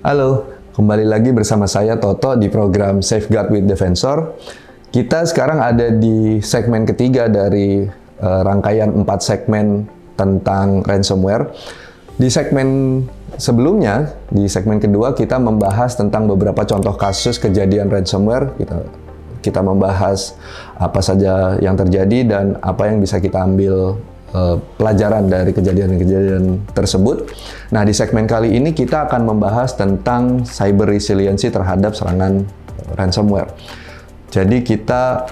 Halo, kembali lagi bersama saya Toto di program Safeguard with Defensor. Kita sekarang ada di segmen ketiga dari rangkaian 4 segmen tentang ransomware. Di segmen sebelumnya, di segmen kedua kita membahas tentang beberapa contoh kasus kejadian ransomware. Kita membahas apa saja yang terjadi dan apa yang bisa kita ambil pelajaran dari kejadian-kejadian tersebut. Nah, di segmen kali ini kita akan membahas tentang cyber resiliency terhadap serangan ransomware. Jadi kita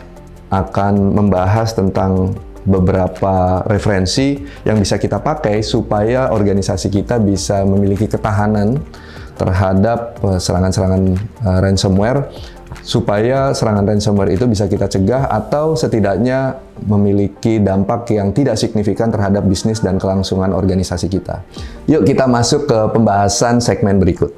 akan membahas tentang beberapa referensi yang bisa kita pakai supaya organisasi kita bisa memiliki ketahanan terhadap serangan-serangan ransomware, supaya serangan ransomware itu bisa kita cegah atau setidaknya memiliki dampak yang tidak signifikan terhadap bisnis dan kelangsungan organisasi kita. Yuk kita masuk ke pembahasan segmen berikut.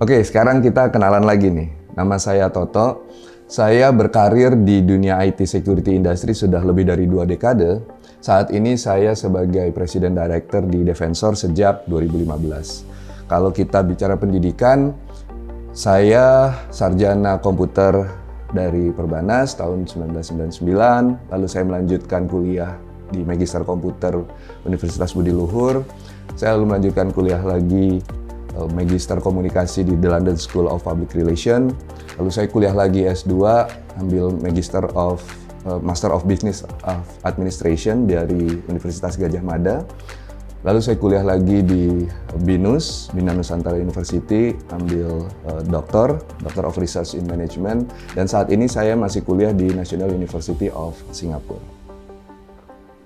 Oke, sekarang kita kenalan lagi nih. Nama saya Toto. Saya berkarir di dunia IT security industry sudah lebih dari 2 dekade. Saat ini saya sebagai Presiden Director di Defensor sejak 2015. Kalau kita bicara pendidikan, saya sarjana komputer dari Perbanas tahun 1999, lalu saya melanjutkan kuliah di Magister Komputer Universitas Budi Luhur. Saya lalu melanjutkan kuliah lagi Magister Komunikasi di The London School of Public Relations. Lalu saya kuliah lagi S2, ambil Master of Business of Administration dari Universitas Gadjah Mada. Lalu saya kuliah lagi di BINUS, Bina Nusantara University, ambil Doctor of Research in Management. Dan saat ini saya masih kuliah di National University of Singapore.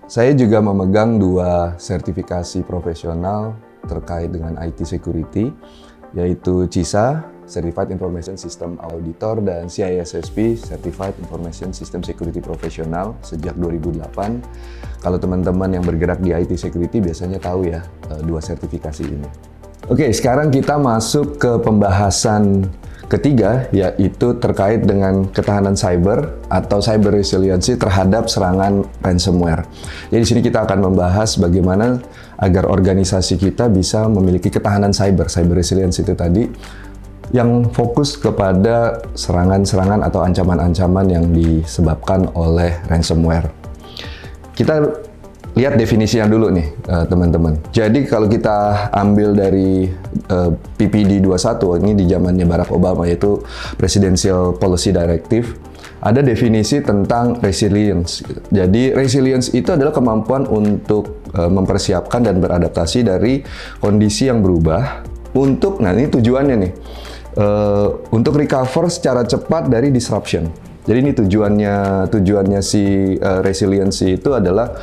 Saya juga memegang 2 sertifikasi profesional terkait dengan IT security, yaitu CISA, Certified Information System Auditor, dan CISSP, Certified Information System Security Professional sejak 2008. Kalau teman-teman yang bergerak di IT security biasanya tahu ya 2 sertifikasi ini. Oke, sekarang kita masuk ke pembahasan ketiga, yaitu terkait dengan ketahanan cyber atau cyber resiliency terhadap serangan ransomware. Jadi di sini kita akan membahas bagaimana agar organisasi kita bisa memiliki ketahanan cyber resiliency itu tadi, yang fokus kepada serangan-serangan atau ancaman-ancaman yang disebabkan oleh ransomware. Kita lihat definisinya dulu nih, teman-teman. Jadi kalau kita ambil dari PPD 21, ini di zamannya Barack Obama, yaitu Presidential Policy Directive, ada definisi tentang resilience. Jadi resilience itu adalah kemampuan untuk mempersiapkan dan beradaptasi dari kondisi yang berubah untuk, nah ini tujuannya nih, untuk recover secara cepat dari disruption. Jadi ini tujuannya si resiliency itu adalah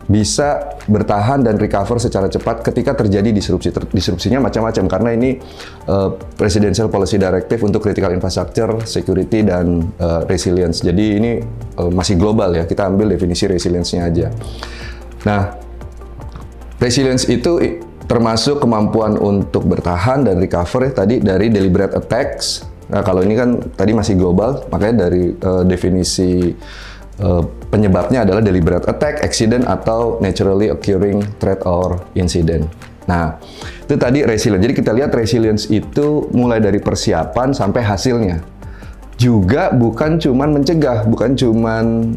bisa bertahan dan recover secara cepat ketika terjadi disrupsi. Disrupsinya macam-macam karena ini Presidential Policy Directive untuk Critical Infrastructure, Security, dan Resilience. Jadi ini masih global ya, kita ambil definisi resilience-nya aja. Nah, resilience itu termasuk kemampuan untuk bertahan dan recover tadi dari deliberate attacks. Nah, kalau ini kan tadi masih global, makanya dari definisi penyebabnya adalah deliberate attack, accident, atau naturally occurring threat or incident. Nah, itu tadi resilience. Jadi kita lihat resilience itu mulai dari persiapan sampai hasilnya. Juga bukan cuman mencegah, bukan cuman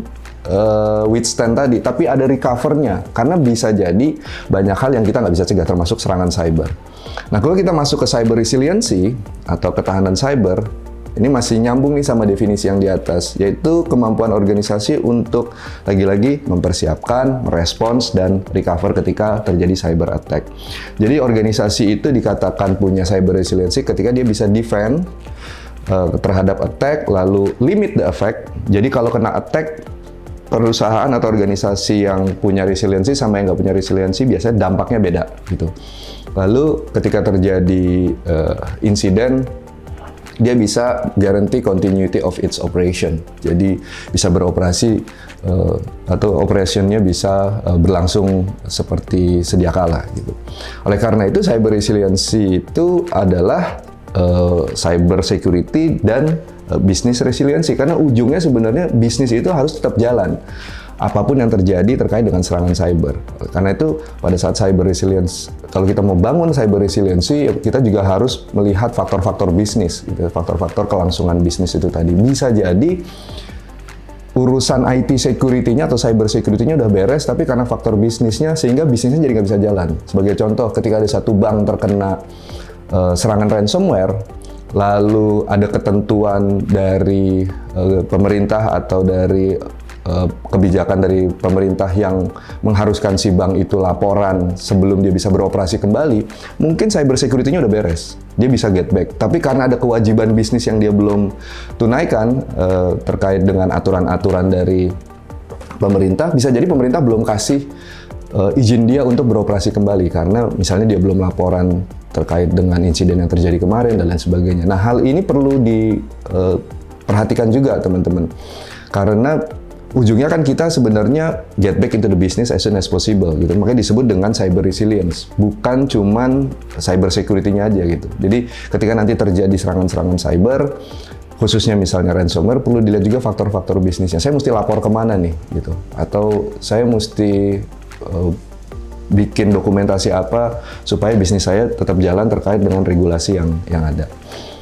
withstand tadi, tapi ada recover-nya. Karena bisa jadi banyak hal yang kita nggak bisa cegah, termasuk serangan cyber. Nah, kalau kita masuk ke cyber resiliency atau ketahanan cyber, ini masih nyambung nih sama definisi yang di atas, yaitu kemampuan organisasi untuk lagi-lagi mempersiapkan, merespons, dan recover ketika terjadi cyber attack. Jadi organisasi itu dikatakan punya cyber resiliency ketika dia bisa defend terhadap attack, lalu limit the effect. Jadi kalau kena attack, perusahaan atau organisasi yang punya resiliency sama yang nggak punya resiliency biasanya dampaknya beda gitu. Lalu ketika terjadi insiden, dia bisa guarantee continuity of its operation. Jadi bisa beroperasi atau operationnya bisa berlangsung seperti sedia kala gitu. Oleh karena itu cyber resiliency itu adalah cyber security dan bisnis resiliensi, karena ujungnya sebenarnya bisnis itu harus tetap jalan apapun yang terjadi terkait dengan serangan cyber. Karena itu pada saat cyber resilience, kalau kita mau bangun cyber resiliency, kita juga harus melihat faktor-faktor bisnis, gitu, faktor-faktor kelangsungan bisnis itu tadi. Bisa jadi urusan IT security-nya atau cyber security-nya udah beres, tapi karena faktor bisnisnya, sehingga bisnisnya jadi nggak bisa jalan. Sebagai contoh, ketika ada satu bank terkena serangan ransomware, lalu ada ketentuan dari pemerintah atau dari kebijakan dari pemerintah yang mengharuskan si bank itu laporan sebelum dia bisa beroperasi kembali, mungkin cyber security-nya udah beres, dia bisa get back. Tapi karena ada kewajiban bisnis yang dia belum tunaikan terkait dengan aturan-aturan dari pemerintah, bisa jadi pemerintah belum kasih izin dia untuk beroperasi kembali karena misalnya dia belum laporan terkait dengan insiden yang terjadi kemarin dan lain sebagainya. Nah, hal ini perlu diperhatikan juga teman-teman, karena ujungnya kan kita sebenarnya get back into the business as soon as possible gitu. Makanya disebut dengan cyber resilience, bukan cuman cyber security-nya aja gitu. Jadi ketika nanti terjadi serangan-serangan cyber, khususnya misalnya ransomware, perlu dilihat juga faktor-faktor bisnisnya. Saya mesti lapor kemana nih gitu, atau saya mesti bikin dokumentasi apa supaya bisnis saya tetap jalan terkait dengan regulasi yang ada.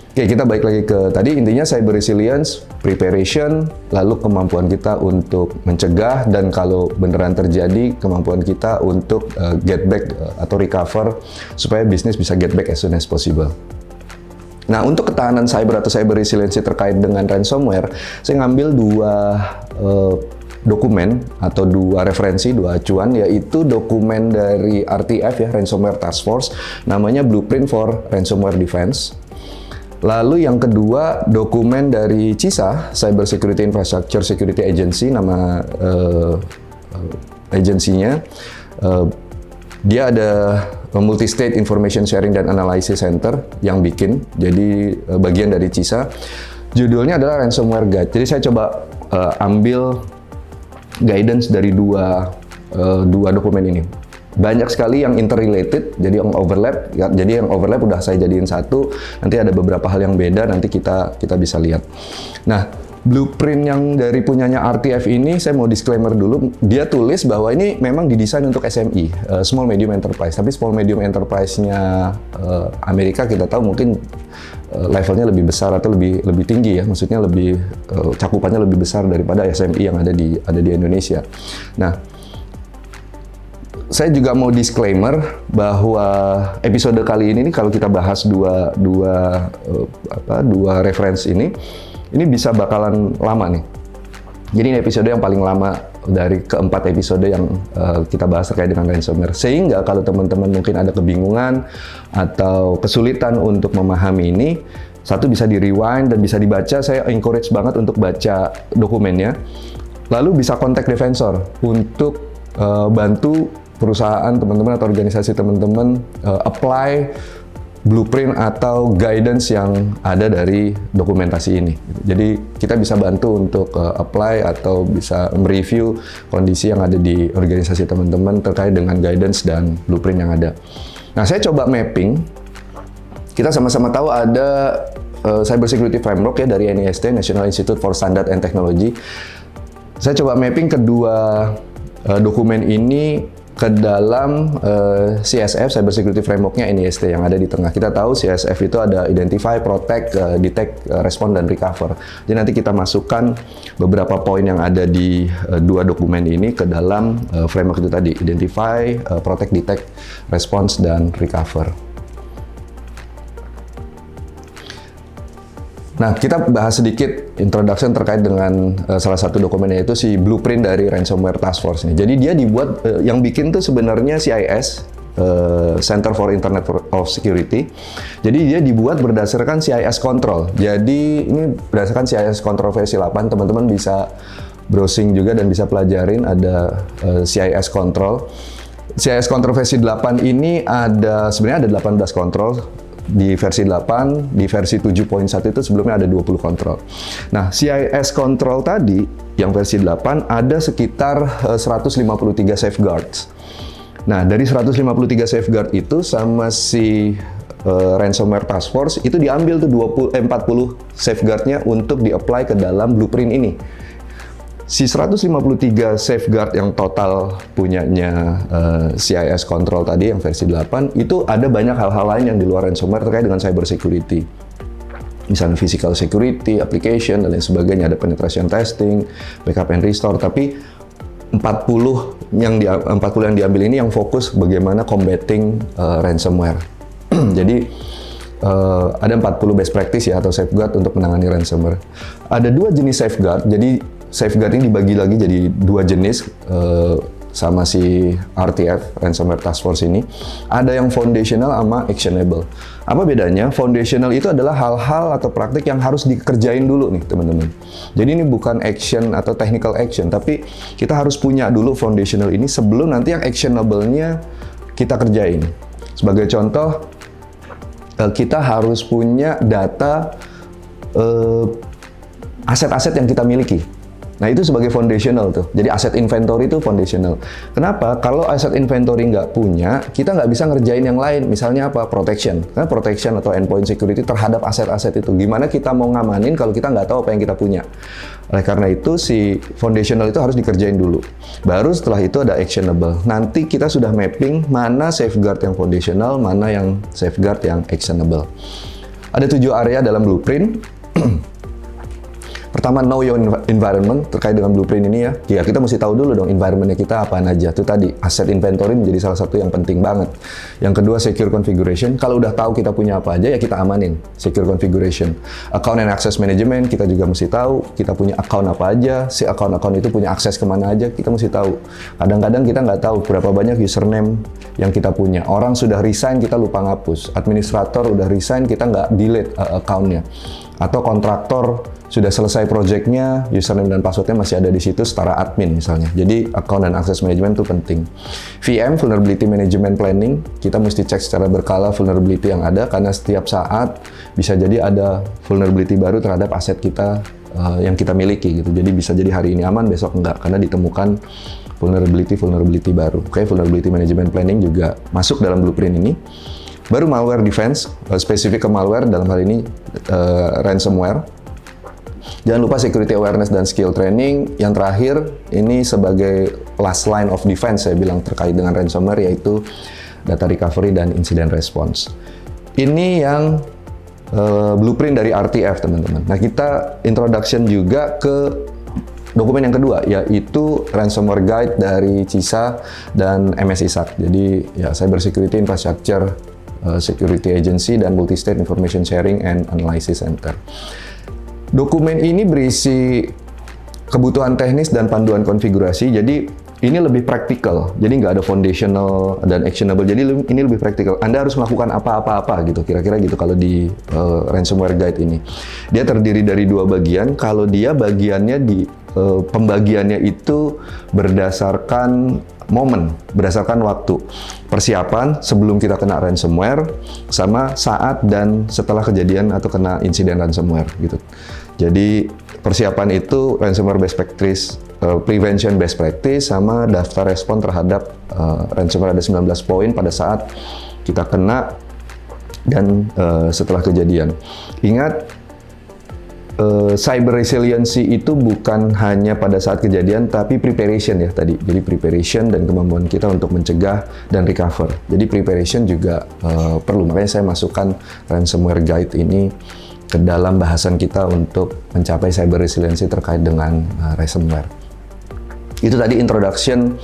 Oke, kita balik lagi ke tadi, intinya cyber resilience, preparation, lalu kemampuan kita untuk mencegah, dan kalau beneran terjadi, kemampuan kita untuk get back atau recover supaya bisnis bisa get back as soon as possible. Nah, untuk ketahanan cyber atau cyber resiliency terkait dengan ransomware, saya ngambil dua dokumen atau dua referensi, dua acuan, yaitu dokumen dari RTF ya, Ransomware Task Force, namanya Blueprint for Ransomware Defense. Lalu yang kedua, dokumen dari CISA, Cyber Security Infrastructure Security Agency, nama agensinya. Dia ada Multi-State Information Sharing dan Analysis Center yang bikin, jadi bagian dari CISA. Judulnya adalah Ransomware Guide. Jadi saya coba ambil guidance dari dua dokumen ini. Banyak sekali yang interrelated, jadi yang overlap. Ya, jadi yang overlap udah saya jadiin satu. Nanti ada beberapa hal yang beda, nanti kita bisa lihat. Nah, blueprint yang dari punyanya RTF ini, saya mau disclaimer dulu. Dia tulis bahwa ini memang didesain untuk SME, Small Medium Enterprise. Tapi Small Medium Enterprise-nya Amerika kita tahu mungkin levelnya lebih besar atau lebih tinggi ya. Maksudnya lebih cakupannya lebih besar daripada SME yang ada di Indonesia. Nah, saya juga mau disclaimer bahwa episode kali ini kalau kita bahas dua referensi ini bisa bakalan lama nih. Jadi ini episode yang paling lama dari keempat episode yang kita bahas terkait dengan ransomware. Sehingga kalau teman-teman mungkin ada kebingungan atau kesulitan untuk memahami ini, satu bisa di-rewind dan bisa dibaca. Saya encourage banget untuk baca dokumennya. Lalu bisa kontak Defensor untuk bantu perusahaan teman-teman atau organisasi teman-teman apply blueprint atau guidance yang ada dari dokumentasi ini. Jadi kita bisa bantu untuk apply atau bisa mereview kondisi yang ada di organisasi teman-teman terkait dengan guidance dan blueprint yang ada. Nah, saya coba mapping. Kita sama-sama tahu ada Cyber Security Framework ya dari NIST, National Institute for Standard and Technology. Saya coba mapping kedua dokumen ini ke dalam CSF, Cyber Security Framework-nya NIST yang ada di tengah. Kita tahu CSF itu ada Identify, Protect, Detect, Respond, dan Recover. Jadi nanti kita masukkan beberapa poin yang ada di dua dokumen ini ke dalam framework itu tadi. Identify, Protect, Detect, Response, dan Recover. Nah, kita bahas sedikit introduction terkait dengan salah satu dokumennya, itu si blueprint dari Ransomware Task Force ini. Jadi dia dibuat, yang bikin tuh sebenarnya CIS, Center for Internet of Security. Jadi dia dibuat berdasarkan CIS Control. Jadi ini berdasarkan CIS Control versi 8, teman-teman bisa browsing juga dan bisa pelajarin, ada CIS Control. CIS Control versi 8 ini sebenarnya ada 18 kontrol. Di versi 8, di versi 7.1 itu sebelumnya ada 20 kontrol. Nah, CIS Control tadi, yang versi 8, ada sekitar 153 safeguards. Nah, dari 153 safeguard itu sama si Ransomware Task Force itu diambil tuh 40 safeguard-nya untuk di-apply ke dalam blueprint ini. Si 153 safeguard yang total punyanya CIS Control tadi yang versi 8 itu ada banyak hal-hal lain yang di luar ransomware terkait dengan cyber security. Misalnya physical security, application, dan lain sebagainya. Ada penetration testing, backup and restore. Tapi 40 yang diambil ini yang fokus bagaimana combating ransomware. Jadi ada 40 best practice ya atau safeguard untuk menangani ransomware. Ada 2 jenis safeguard. Jadi safeguard ini dibagi lagi jadi 2 jenis sama si RTF, Ransomware Task Force ini. Ada yang foundational sama actionable. Apa bedanya? Foundational itu adalah hal-hal atau praktik yang harus dikerjain dulu nih teman-teman. Jadi ini bukan action atau technical action, tapi kita harus punya dulu foundational ini sebelum nanti yang actionable-nya kita kerjain. Sebagai contoh, kita harus punya data aset-aset yang kita miliki. Nah itu sebagai foundational tuh. Jadi aset inventory itu foundational. Kenapa? Kalau aset inventory nggak punya, kita nggak bisa ngerjain yang lain. Misalnya apa? Protection. Karena protection atau endpoint security terhadap aset-aset itu. Gimana kita mau ngamanin kalau kita nggak tahu apa yang kita punya. Oleh karena itu si foundational itu harus dikerjain dulu. Baru setelah itu ada actionable. Nanti kita sudah mapping mana safeguard yang foundational, mana yang safeguard yang actionable. Ada 7 area dalam blueprint. Pertama, know your environment terkait dengan blueprint ini ya. Ya, kita mesti tahu dulu dong environment-nya kita apaan aja. Itu tadi, asset inventory menjadi salah satu yang penting banget. Yang kedua, secure configuration. Kalau udah tahu kita punya apa aja, ya kita amanin. Secure configuration. Account and access management, kita juga mesti tahu. Kita punya account apa aja, si account-account itu punya akses kemana aja, kita mesti tahu. Kadang-kadang kita nggak tahu berapa banyak username yang kita punya. Orang sudah resign, kita lupa ngapus. Administrator udah resign, kita nggak delete account-nya. Atau kontraktor sudah selesai projectnya, username dan passwordnya masih ada di situ setara admin misalnya. Jadi account dan access management itu penting. VM, vulnerability management planning, kita mesti cek secara berkala vulnerability yang ada karena setiap saat bisa jadi ada vulnerability baru terhadap aset kita yang kita miliki gitu. Jadi bisa jadi hari ini aman, besok enggak karena ditemukan vulnerability baru. Oke, vulnerability management planning juga masuk dalam blueprint ini. Baru malware defense, spesifik ke malware dalam hal ini ransomware. Jangan lupa security awareness dan skill training. Yang terakhir, ini sebagai last line of defense saya bilang terkait dengan ransomware, yaitu data recovery dan incident response. Ini yang blueprint dari RTF teman-teman. Nah kita introduction juga ke dokumen yang kedua, yaitu ransomware guide dari CISA dan MSISAC. Jadi ya Cyber Security Infrastructure Security Agency dan Multi-State Information Sharing and Analysis Center. Dokumen ini berisi kebutuhan teknis dan panduan konfigurasi, jadi ini lebih praktikal, jadi nggak ada foundational dan actionable, jadi ini lebih praktikal. Anda harus melakukan apa-apa gitu, kira-kira gitu kalau di ransomware guide ini. Dia terdiri dari 2 bagian, kalau dia bagiannya di pembagiannya itu berdasarkan momen, berdasarkan waktu. Persiapan sebelum kita kena ransomware, sama saat dan setelah kejadian atau kena insiden ransomware gitu. Jadi persiapan itu ransomware best practice, prevention best practice, sama daftar respon terhadap ransomware ada 19 poin pada saat kita kena dan setelah kejadian. Ingat, cyber resiliency itu bukan hanya pada saat kejadian, tapi preparation ya tadi. Jadi preparation dan kemampuan kita untuk mencegah dan recover. Jadi preparation juga perlu. Makanya saya masukkan ransomware guide ini ke dalam bahasan kita untuk mencapai cyber resiliency terkait dengan ransomware. Itu tadi introduction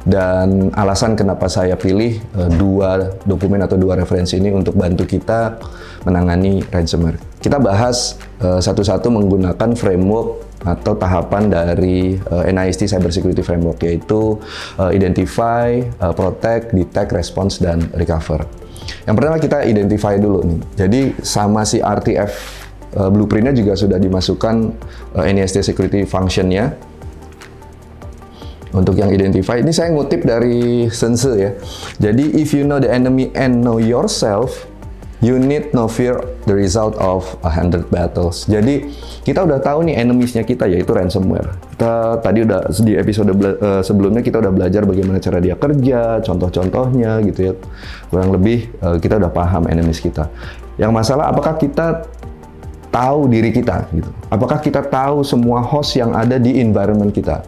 dan alasan kenapa saya pilih 2 dokumen atau 2 referensi ini untuk bantu kita menangani ransomware. Kita bahas satu-satu menggunakan framework atau tahapan dari NIST Cyber Security Framework, yaitu identify, protect, detect, response, dan recover. Yang pertama kita identify dulu nih. Jadi sama si RTF blueprint-nya juga sudah dimasukkan NIST Security Function-nya. Untuk yang identify, ini saya ngutip dari Sense ya. Jadi, if you know the enemy and know yourself, You need no fear the result of 100 battles. Jadi kita udah tahu nih enemiesnya kita, yaitu ransomware. Kita tadi udah di episode sebelumnya kita udah belajar bagaimana cara dia kerja, contoh-contohnya gitu ya. Kurang lebih kita udah paham enemies kita. Yang masalah apakah kita tahu diri kita gitu. Apakah kita tahu semua host yang ada di environment kita?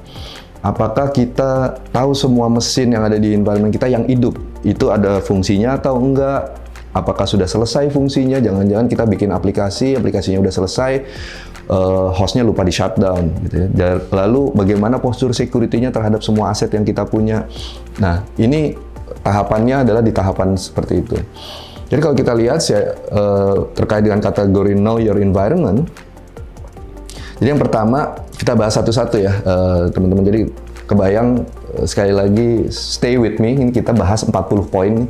Apakah kita tahu semua mesin yang ada di environment kita yang hidup? Itu ada fungsinya atau enggak? Apakah sudah selesai fungsinya? Jangan-jangan kita bikin aplikasi, aplikasinya udah selesai, hostnya lupa di shutdown gitu ya. Dan lalu bagaimana postur security-nya terhadap semua aset yang kita punya? Nah, ini tahapannya adalah di tahapan seperti itu. Jadi kalau kita lihat terkait dengan kategori know your environment, jadi yang pertama kita bahas satu-satu ya teman-teman. Jadi kebayang sekali lagi stay with me, ini kita bahas 40 poin.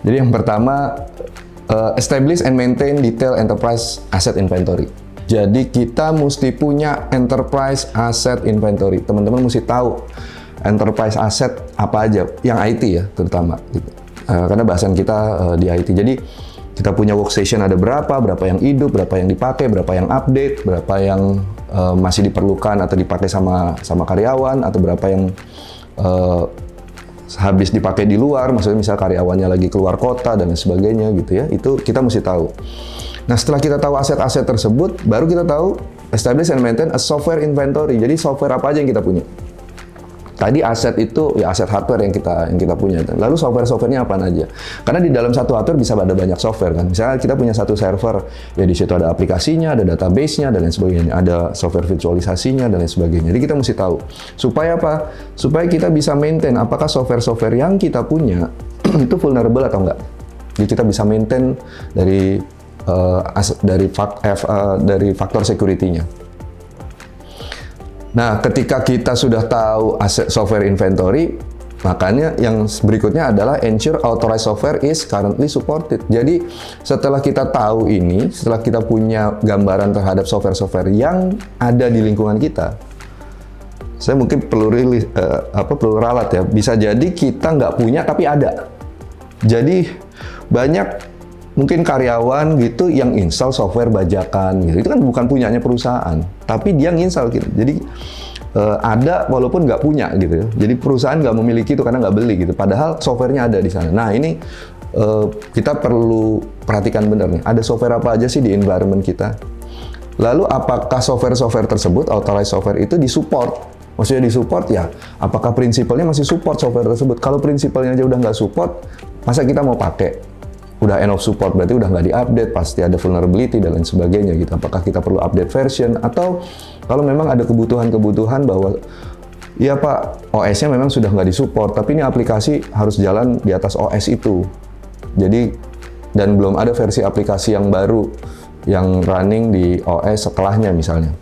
Jadi yang pertama, establish and maintain detailed enterprise asset inventory. Jadi kita mesti punya enterprise asset inventory. Teman-teman mesti tahu enterprise asset apa aja, yang IT ya terutama. Gitu. Karena bahasan kita di IT. Jadi kita punya workstation ada berapa yang hidup, berapa yang dipakai, berapa yang update, berapa yang masih diperlukan atau dipakai sama karyawan, atau berapa yang habis dipakai di luar, maksudnya misal karyawannya lagi keluar kota dan sebagainya gitu ya, itu kita mesti tahu. Nah setelah kita tahu aset-aset tersebut, baru kita tahu establish and maintain a software inventory. Jadi software apa aja yang kita punya. Tadi aset itu ya aset hardware yang kita punya. Lalu software-softwarenya apa aja? Karena di dalam satu hardware bisa ada banyak software kan. Misalnya kita punya satu server, ya di situ ada aplikasinya, ada database-nya dan lain sebagainya, ada software virtualisasinya dan lain sebagainya. Jadi kita mesti tahu. Supaya apa? Supaya kita bisa maintain apakah software-software yang kita punya itu vulnerable atau enggak. Jadi kita bisa maintain dari faktor security-nya. Nah, ketika kita sudah tahu aset software inventory, makanya yang berikutnya adalah ensure authorized software is currently supported. Jadi, setelah kita tahu ini, setelah kita punya gambaran terhadap software-software yang ada di lingkungan kita, saya mungkin perlu ralat ya. Bisa jadi kita nggak punya tapi ada. Jadi, banyak mungkin karyawan gitu yang install software bajakan gitu. Itu kan bukan punyanya perusahaan, tapi dia nginstal gitu. Jadi ada walaupun nggak punya gitu. Jadi perusahaan nggak memiliki itu karena nggak beli gitu. Padahal softwarenya ada di sana. Nah ini kita perlu perhatikan benar nih. Ada software apa aja sih di environment kita? Lalu apakah software-software tersebut, authorized software itu disupport? Maksudnya disupport ya, apakah prinsipalnya masih support software tersebut? Kalau prinsipalnya aja udah nggak support, masa kita mau pakai? Udah end of support, berarti udah nggak di-update, pasti ada vulnerability dan lain sebagainya gitu. Apakah kita perlu update version, atau kalau memang ada kebutuhan-kebutuhan bahwa ya Pak, OS-nya memang sudah nggak disupport, tapi ini aplikasi harus jalan di atas OS itu. Jadi, dan belum ada versi aplikasi yang baru yang running di OS setelahnya misalnya.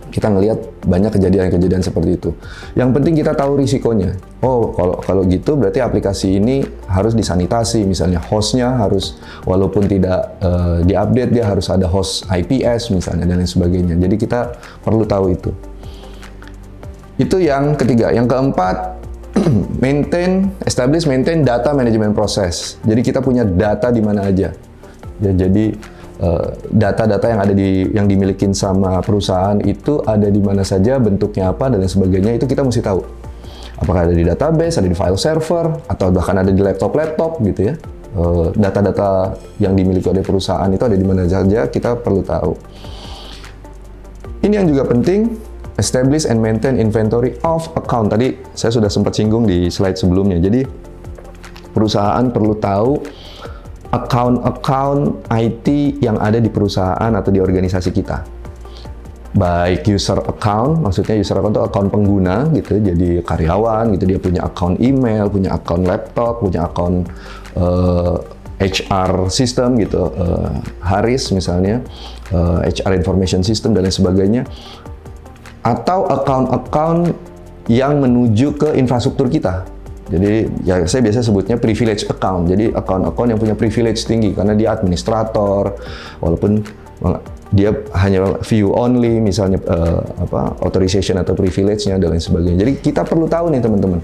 Kita ngelihat banyak kejadian-kejadian seperti itu. Yang penting kita tahu risikonya. Oh, kalau gitu berarti aplikasi ini harus disanitasi, misalnya hostnya harus walaupun tidak diupdate dia harus ada host IPS misalnya dan lain sebagainya. Jadi kita perlu tahu itu. Itu yang ketiga. Yang keempat, maintain data management process. Jadi kita punya data di mana aja. Ya, jadi data-data yang ada yang dimiliki sama perusahaan itu ada di mana saja, bentuknya apa dan lain sebagainya, itu kita mesti tahu. Apakah ada di database, ada di file server, atau bahkan ada di laptop gitu ya. Data-data yang dimiliki oleh perusahaan itu ada di mana saja, kita perlu tahu. Ini yang juga penting, establish and maintain inventory of account. Tadi saya sudah sempat singgung di slide sebelumnya. Jadi perusahaan perlu tahu account IT yang ada di perusahaan atau di organisasi kita. Baik user account, maksudnya user account itu account pengguna gitu, jadi karyawan gitu, dia punya account email, punya account laptop, punya account HR system gitu, Haris misalnya, HR information system dan lain sebagainya. Atau account-account yang menuju ke infrastruktur kita. Jadi ya saya biasa sebutnya privilege account. Jadi account-account yang punya privilege tinggi karena dia administrator, walaupun dia hanya view only, misalnya authorization atau privilege-nya dan lain sebagainya. Jadi kita perlu tahu nih teman-teman.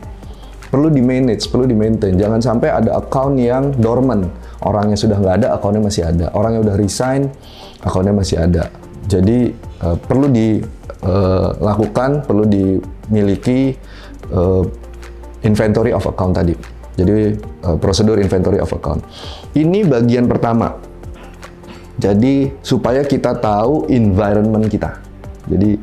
perlu di-manage, perlu di-maintain. Jangan sampai ada account yang dormant, orangnya sudah nggak ada, account-nya masih ada. Orang yang udah resign, account-nya masih ada. Jadi perlu dilakukan, perlu dimiliki inventory of account tadi. Jadi prosedur inventory of account. Ini bagian pertama. Jadi supaya kita tahu environment kita. Jadi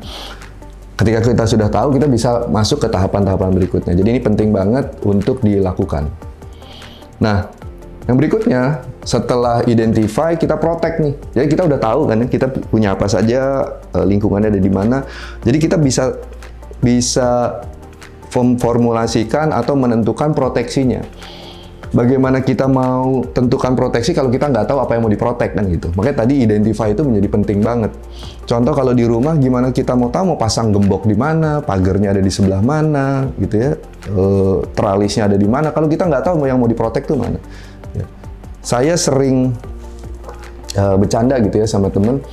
ketika kita sudah tahu, kita bisa masuk ke tahapan-tahapan berikutnya. Jadi ini penting banget untuk dilakukan. Nah, yang berikutnya, setelah identify, kita protect nih. Jadi kita udah tahu kan, kita punya apa saja, lingkungannya ada di mana. Jadi kita bisa formulasikan atau menentukan proteksinya. Bagaimana kita mau tentukan proteksi kalau kita nggak tahu apa yang mau diprotek kan gitu. Makanya tadi identify itu menjadi penting banget. Contoh kalau di rumah, gimana kita mau tahu mau pasang gembok di mana, pagarnya ada di sebelah mana, gitu ya, tralisnya ada di mana. Kalau kita nggak tahu yang mau diprotek tuh mana. Ya. Saya sering bercanda gitu ya sama temen.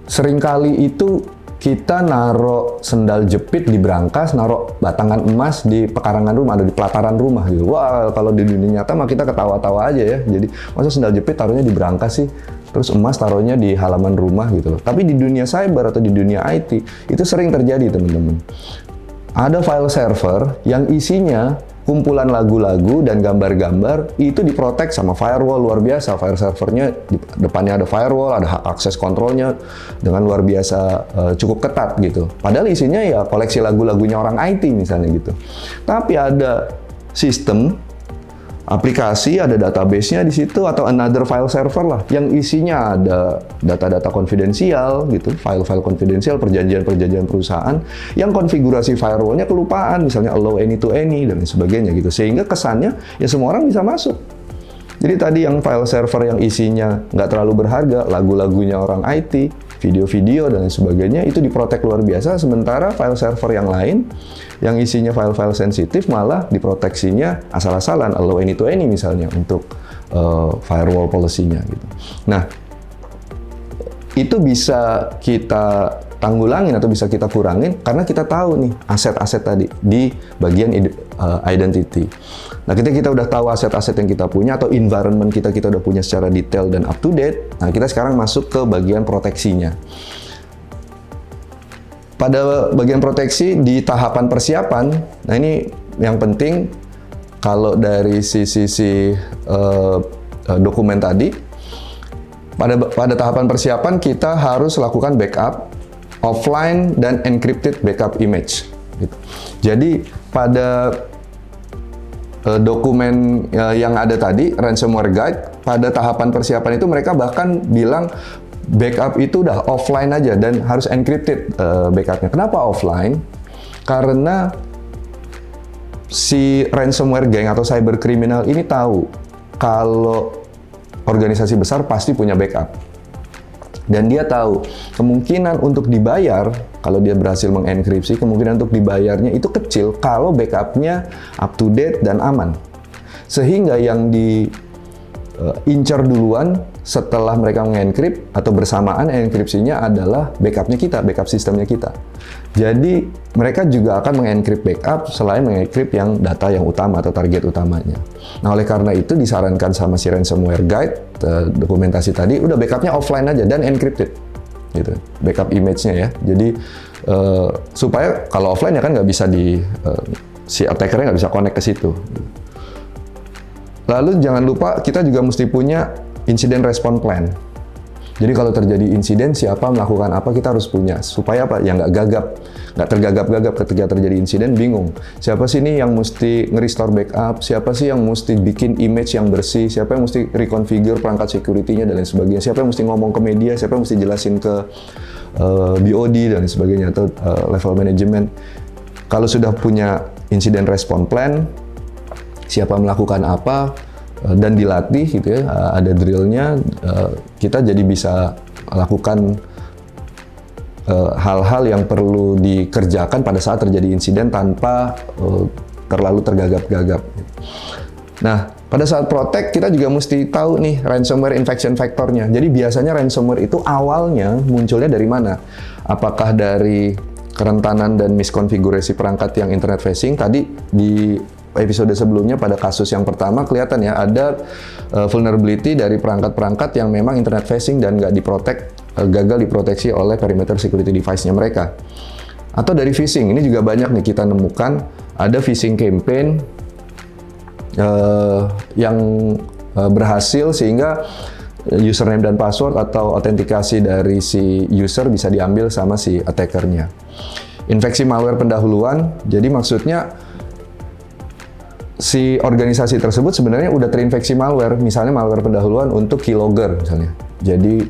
Sering kali itu kita naruh sendal jepit di brankas, naruh batangan emas di pekarangan rumah, ada di pelataran rumah gitu. Wah, kalau di dunia nyata mah kita ketawa-tawa aja ya. Jadi, masa sendal jepit taruhnya di brankas sih? Terus emas taruhnya di halaman rumah gitu loh. Tapi di dunia cyber atau di dunia IT, itu sering terjadi teman-teman. Ada file server yang isinya kumpulan lagu-lagu dan gambar-gambar itu diprotek sama firewall luar biasa. File servernya di depannya ada firewall, ada hak akses kontrolnya dengan luar biasa cukup ketat gitu. Padahal isinya ya koleksi lagu-lagunya orang IT misalnya gitu. Tapi ada sistem aplikasi, ada database-nya di situ atau another file server lah yang isinya ada data-data konfidensial gitu, file-file konfidensial, perjanjian-perjanjian perusahaan yang konfigurasi firewall-nya kelupaan, misalnya allow any to any dan sebagainya gitu. Sehingga kesannya ya semua orang bisa masuk. Jadi tadi yang file server yang isinya nggak terlalu berharga, lagu-lagunya orang IT, video-video dan sebagainya itu diprotek luar biasa, sementara file server yang lain yang isinya file-file sensitif malah diproteksinya asal-asalan, allow any to any misalnya untuk firewall policy-nya gitu. Nah, itu bisa kita tanggulangin atau bisa kita kurangin karena kita tahu nih aset-aset tadi di bagian identity. Nah, ketika kita udah tahu aset-aset yang kita punya atau environment kita udah punya secara detail dan up to date, nah kita sekarang masuk ke bagian proteksinya. Pada bagian proteksi di tahapan persiapan, nah ini yang penting kalau dari sisi dokumen tadi, pada tahapan persiapan kita harus lakukan backup offline dan encrypted backup image. Gitu. Jadi pada dokumen yang ada tadi, ransomware guide, pada tahapan persiapan itu mereka bahkan bilang backup itu udah offline aja dan harus encrypted backupnya. Kenapa offline? Karena si ransomware gang atau cyber criminal ini tahu kalau organisasi besar pasti punya backup. Dan dia tahu kemungkinan untuk dibayar, kalau dia berhasil mengenkripsi, kemungkinan untuk dibayarnya itu kecil kalau backupnya up to date dan aman. Sehingga yang diincar duluan setelah mereka mengenkript atau bersamaan enkripsinya adalah backupnya kita, backup sistemnya kita. Jadi mereka juga akan mengenkript backup selain mengenkript yang data yang utama atau target utamanya. Nah, oleh karena itu disarankan sama si ransomware guide, dokumentasi tadi, udah backupnya offline aja dan encrypted. Gitu, backup image-nya ya. Jadi supaya kalau offline ya kan nggak bisa si attacker-nya nggak bisa connect ke situ. Lalu jangan lupa kita juga mesti punya incident response plan. Jadi kalau terjadi insiden, siapa melakukan apa, kita harus punya. Supaya apa? Ya nggak tergagap-gagap ketika terjadi insiden, bingung. Siapa sih ini yang mesti nge-restore backup? Siapa sih yang mesti bikin image yang bersih? Siapa yang mesti reconfigure perangkat security-nya dan lain sebagainya? Siapa yang mesti ngomong ke media? Siapa yang mesti jelasin ke BOD dan sebagainya, atau level management? Kalau sudah punya incident response plan, siapa melakukan apa, dan dilatih gitu ya, ada drillnya, kita jadi bisa lakukan hal-hal yang perlu dikerjakan pada saat terjadi insiden tanpa terlalu tergagap-gagap. Nah, pada saat protect kita juga mesti tahu nih ransomware infection factor-nya. Jadi biasanya ransomware itu awalnya munculnya dari mana? Apakah dari kerentanan dan miskonfigurasi perangkat yang internet facing? Tadi di episode sebelumnya pada kasus yang pertama kelihatan ya ada vulnerability dari perangkat-perangkat yang memang internet facing dan nggak gagal diproteksi oleh perimeter security device-nya mereka. Atau dari phishing, ini juga banyak nih kita nemukan ada phishing campaign yang berhasil sehingga username dan password atau autentikasi dari si user bisa diambil sama si attackernya. Infeksi malware pendahuluan, jadi maksudnya si organisasi tersebut sebenarnya udah terinfeksi malware, misalnya malware pendahuluan untuk keylogger misalnya. Jadi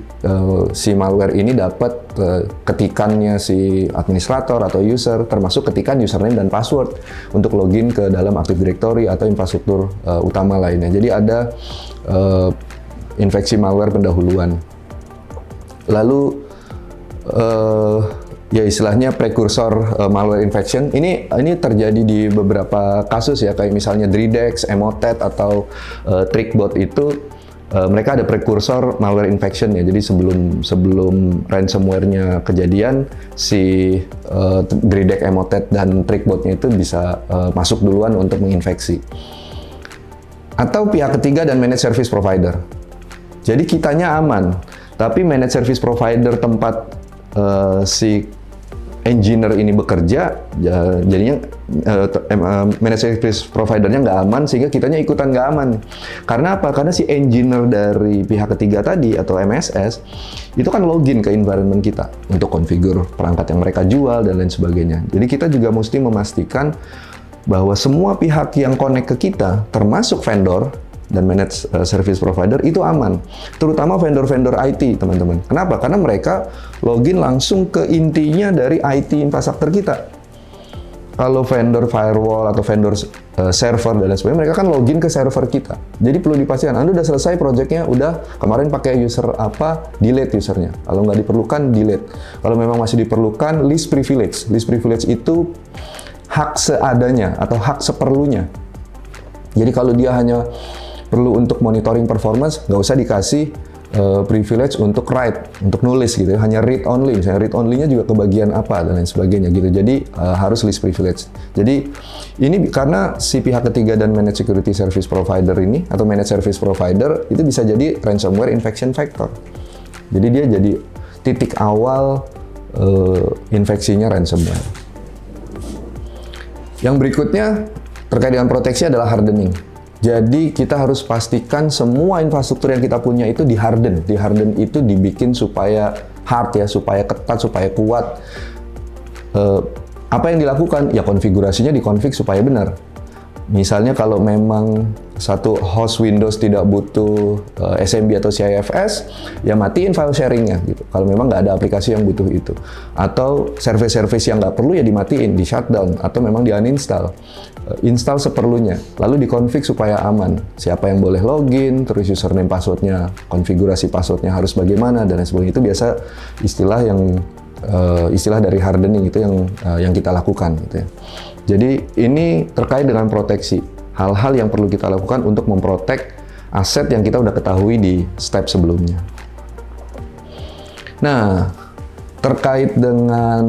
si malware ini dapat ketikannya si administrator atau user, termasuk ketikan username dan password untuk login ke dalam Active Directory atau infrastruktur utama lainnya. Jadi ada infeksi malware pendahuluan. Lalu ya istilahnya prekursor malware infection. Ini terjadi di beberapa kasus ya, kayak misalnya Dridex, Emotet atau Trickbot itu mereka ada prekursor malware infection ya. Jadi sebelum ransomware-nya kejadian, si Dridex, Emotet dan Trickbot-nya itu bisa masuk duluan untuk menginfeksi. Atau pihak ketiga dan managed service provider. Jadi kitanya aman, tapi managed service provider tempat si engineer ini bekerja, jadinya managed service providernya nggak aman, sehingga kitanya ikutan nggak aman. Karena apa? Karena si engineer dari pihak ketiga tadi atau MSS itu kan login ke environment kita untuk konfigur perangkat yang mereka jual dan lain sebagainya. Jadi kita juga mesti memastikan bahwa semua pihak yang connect ke kita, termasuk vendor dan managed service provider, itu aman. Terutama vendor-vendor IT, teman-teman. Kenapa? Karena mereka login langsung ke intinya dari IT infrastruktur kita. Kalau vendor firewall atau vendor server dan lain sebagainya, mereka kan login ke server kita. Jadi perlu dipastikan, Anda udah selesai projectnya, udah kemarin pakai user apa, delete usernya. Kalau nggak diperlukan, delete. Kalau memang masih diperlukan, list privilege. List privilege itu hak seadanya atau hak seperlunya. Jadi kalau dia hanya perlu untuk monitoring performance, nggak usah dikasih privilege untuk write, untuk nulis gitu ya. Hanya read only, misalnya read only-nya juga ke bagian apa dan lain sebagainya gitu. Jadi harus list privilege. Jadi ini karena si pihak ketiga dan managed security service provider ini atau managed service provider itu bisa jadi ransomware infection factor. Jadi dia jadi titik awal infeksinya ransomware. Yang berikutnya terkait dengan proteksi adalah hardening. Jadi kita harus pastikan semua infrastruktur yang kita punya itu di-harden. Di-harden itu dibikin supaya hard ya, supaya ketat, supaya kuat. Apa yang dilakukan? Ya konfigurasinya dikonfig supaya benar. Misalnya kalau memang satu host Windows tidak butuh SMB atau CIFS, ya matiin file sharingnya gitu. Kalau memang nggak ada aplikasi yang butuh itu. Atau service-service yang nggak perlu ya dimatiin, di shutdown, atau memang di uninstall. Install seperlunya, lalu dikonfig supaya aman. Siapa yang boleh login, terus username passwordnya, konfigurasi passwordnya harus bagaimana, dan lain sebagainya. Itu biasa istilah dari hardening itu yang kita lakukan gitu ya. Jadi ini terkait dengan proteksi, hal-hal yang perlu kita lakukan untuk memprotek aset yang kita udah ketahui di step sebelumnya. Nah, terkait dengan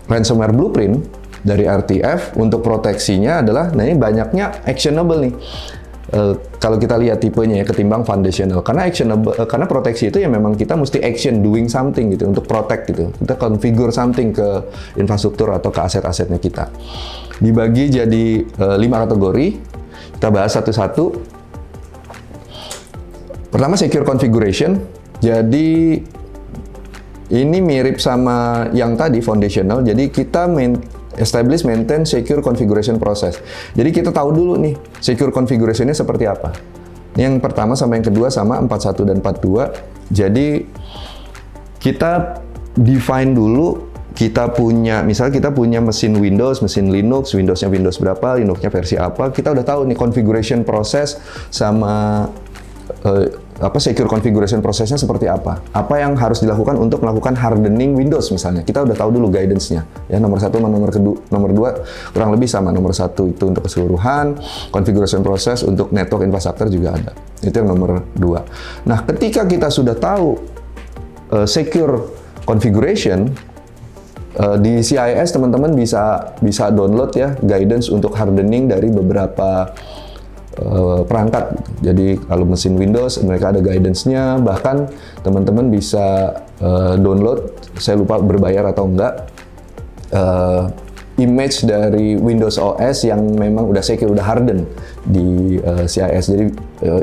ransomware blueprint dari RTF untuk proteksinya adalah, nah ini banyaknya actionable nih. Kalau kita lihat tipenya ya, ketimbang foundational. Karena actionable, karena proteksi itu ya memang kita mesti action, doing something gitu untuk protect gitu. Kita configure something ke infrastruktur atau ke aset-asetnya kita. Dibagi jadi 5 kategori. Kita bahas satu-satu. Pertama, secure configuration. Jadi ini mirip sama yang tadi foundational. Jadi kita establish, maintain, secure configuration process. Jadi kita tahu dulu nih, secure configuration-nya seperti apa. Yang pertama sama yang kedua sama 41 dan 42. Jadi kita define dulu, misalnya kita punya mesin Windows, mesin Linux, Windows-nya Windows berapa, Linux-nya versi apa. Kita udah tahu nih configuration process sama secure configuration prosesnya seperti apa. Apa yang harus dilakukan untuk melakukan hardening Windows misalnya. Kita udah tahu dulu guidance-nya. Ya, nomor 1 sama nomor 2 kurang lebih sama. Nomor 1 itu untuk keseluruhan, configuration process untuk network infrastructure juga ada. Itu yang nomor 2. Nah, ketika kita sudah tahu secure configuration, Di CIS teman-teman bisa download ya guidance untuk hardening dari beberapa perangkat. Jadi kalau mesin Windows mereka ada guidance-nya, bahkan teman-teman bisa download, saya lupa berbayar atau enggak, image dari Windows OS yang memang udah secure, udah harden di CIS. Jadi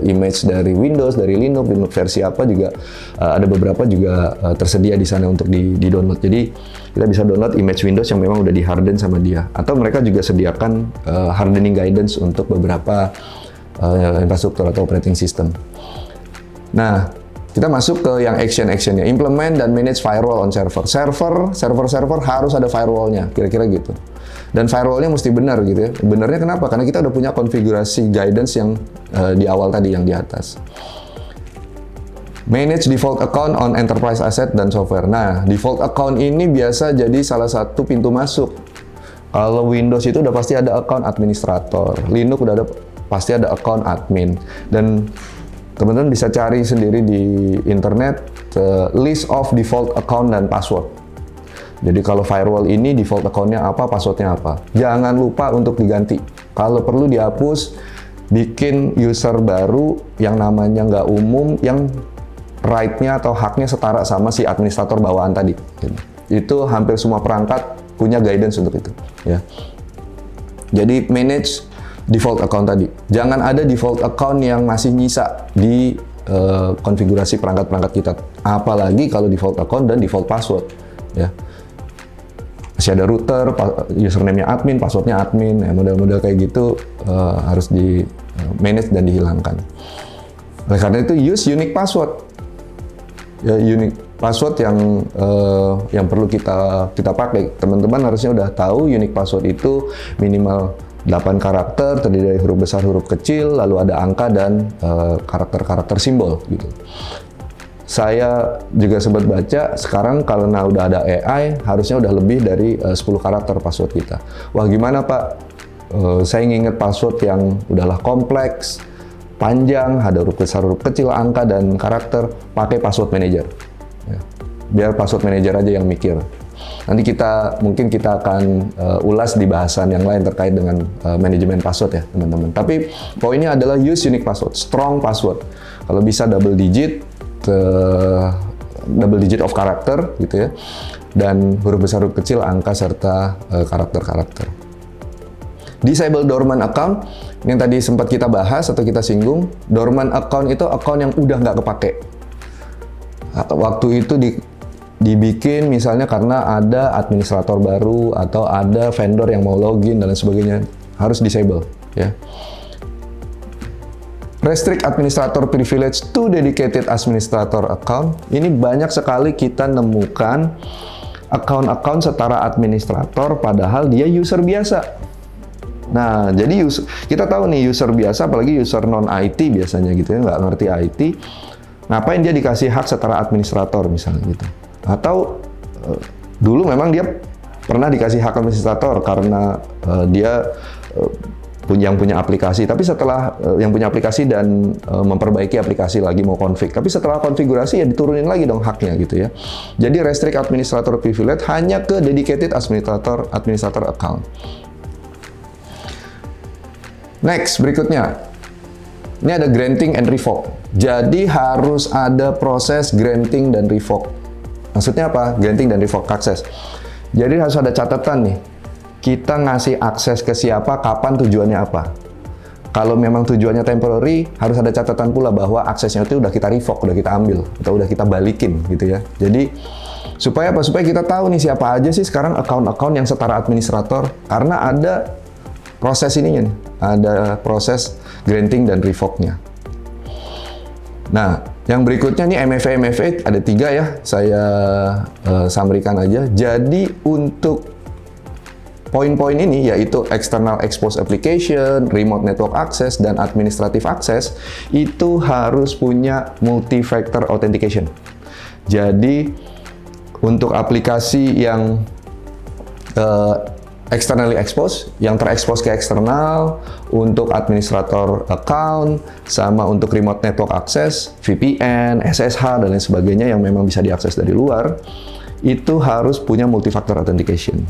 image dari Windows, dari Linux versi apa juga ada beberapa juga tersedia di sana untuk di-download. Jadi kita bisa download image Windows yang memang udah di-harden sama dia. Atau mereka juga sediakan hardening guidance untuk beberapa infrastruktur atau operating system. Nah, kita masuk ke yang action-actionnya. Implement dan manage firewall on server. Server harus ada firewallnya, kira-kira gitu. Dan firewallnya mesti benar gitu ya. Benarnya kenapa? Karena kita udah punya konfigurasi guidance yang di awal tadi, yang di atas. Manage default account on enterprise asset dan software. Nah, default account ini biasa jadi salah satu pintu masuk. Kalau Windows itu udah pasti ada account administrator. Linux udah ada pasti ada account admin. Dan teman-teman bisa cari sendiri di internet list of default account dan password. Jadi kalau firewall ini default account-nya apa, password-nya apa. Jangan lupa untuk diganti. Kalau perlu dihapus, bikin user baru yang namanya nggak umum, yang right-nya atau haknya setara sama si administrator bawaan tadi. Itu hampir semua perangkat punya guidance untuk itu. Ya. Jadi manage default account tadi. Jangan ada default account yang masih nyisa di konfigurasi perangkat-perangkat kita. Apalagi kalau default account dan default password. Ya. Masih ada router, username-nya admin, password-nya admin, ya, model-model kayak gitu harus di manage dan dihilangkan. Oleh karena itu use unique password. Ya, unique password yang perlu kita pakai. Teman-teman harusnya udah tahu unique password itu minimal 8 karakter, terdiri dari huruf besar, huruf kecil, lalu ada angka dan karakter-karakter simbol gitu. Saya juga sempat baca, sekarang karena udah ada AI, harusnya udah lebih dari 10 karakter password kita. Wah gimana Pak? Saya nginget password yang udahlah kompleks, panjang, ada huruf besar, huruf kecil, angka, dan karakter, pakai password manager. Ya. Biar password manager aja yang mikir. Nanti mungkin kita akan ulas di bahasan yang lain terkait dengan manajemen password ya teman-teman. Tapi poinnya adalah use unique password, strong password. Kalau bisa double digit of karakter gitu ya, dan huruf besar, huruf kecil, angka, serta karakter-karakter. Disable dormant account, yang tadi sempat kita bahas atau kita singgung. Dormant account itu account yang udah nggak kepake. Waktu itu dibikin misalnya karena ada administrator baru atau ada vendor yang mau login dan lain sebagainya, harus disable ya. Restrict administrator privilege to dedicated administrator account. Ini banyak sekali kita nemukan account-account setara administrator padahal dia user biasa. Nah, jadi kita tahu nih user biasa, apalagi user non-IT biasanya gitu ya, nggak ngerti IT, ngapain dia dikasih hak setara administrator misalnya gitu. Atau dulu memang dia pernah dikasih hak administrator karena dia yang punya aplikasi, tapi setelah yang punya aplikasi dan memperbaiki aplikasi lagi mau config, tapi setelah konfigurasi ya diturunin lagi dong haknya gitu ya. Jadi restrict administrator privilege hanya ke dedicated administrator account. Next, berikutnya. Ini ada granting and revoke. Jadi harus ada proses granting dan revoke. Maksudnya apa? Granting dan revoke akses. Jadi harus ada catatan nih. Kita ngasih akses ke siapa, kapan, tujuannya apa. Kalau memang tujuannya temporary, harus ada catatan pula bahwa aksesnya itu udah kita revoke, udah kita ambil, atau udah kita balikin gitu ya. Jadi supaya apa? Supaya kita tahu nih siapa aja sih sekarang account-account yang setara administrator, karena ada proses ininya nih, ada proses granting dan revoke-nya. Nah, yang berikutnya nih MFA ada 3 ya, saya summary-kan aja. Jadi untuk poin-poin ini yaitu external exposed application, remote network access, dan administrative access itu harus punya multi-factor authentication. Jadi untuk aplikasi yang externally exposed, yang terekspos ke eksternal, untuk administrator account, sama untuk remote network access, VPN, SSH, dan lain sebagainya yang memang bisa diakses dari luar, itu harus punya multi-factor authentication.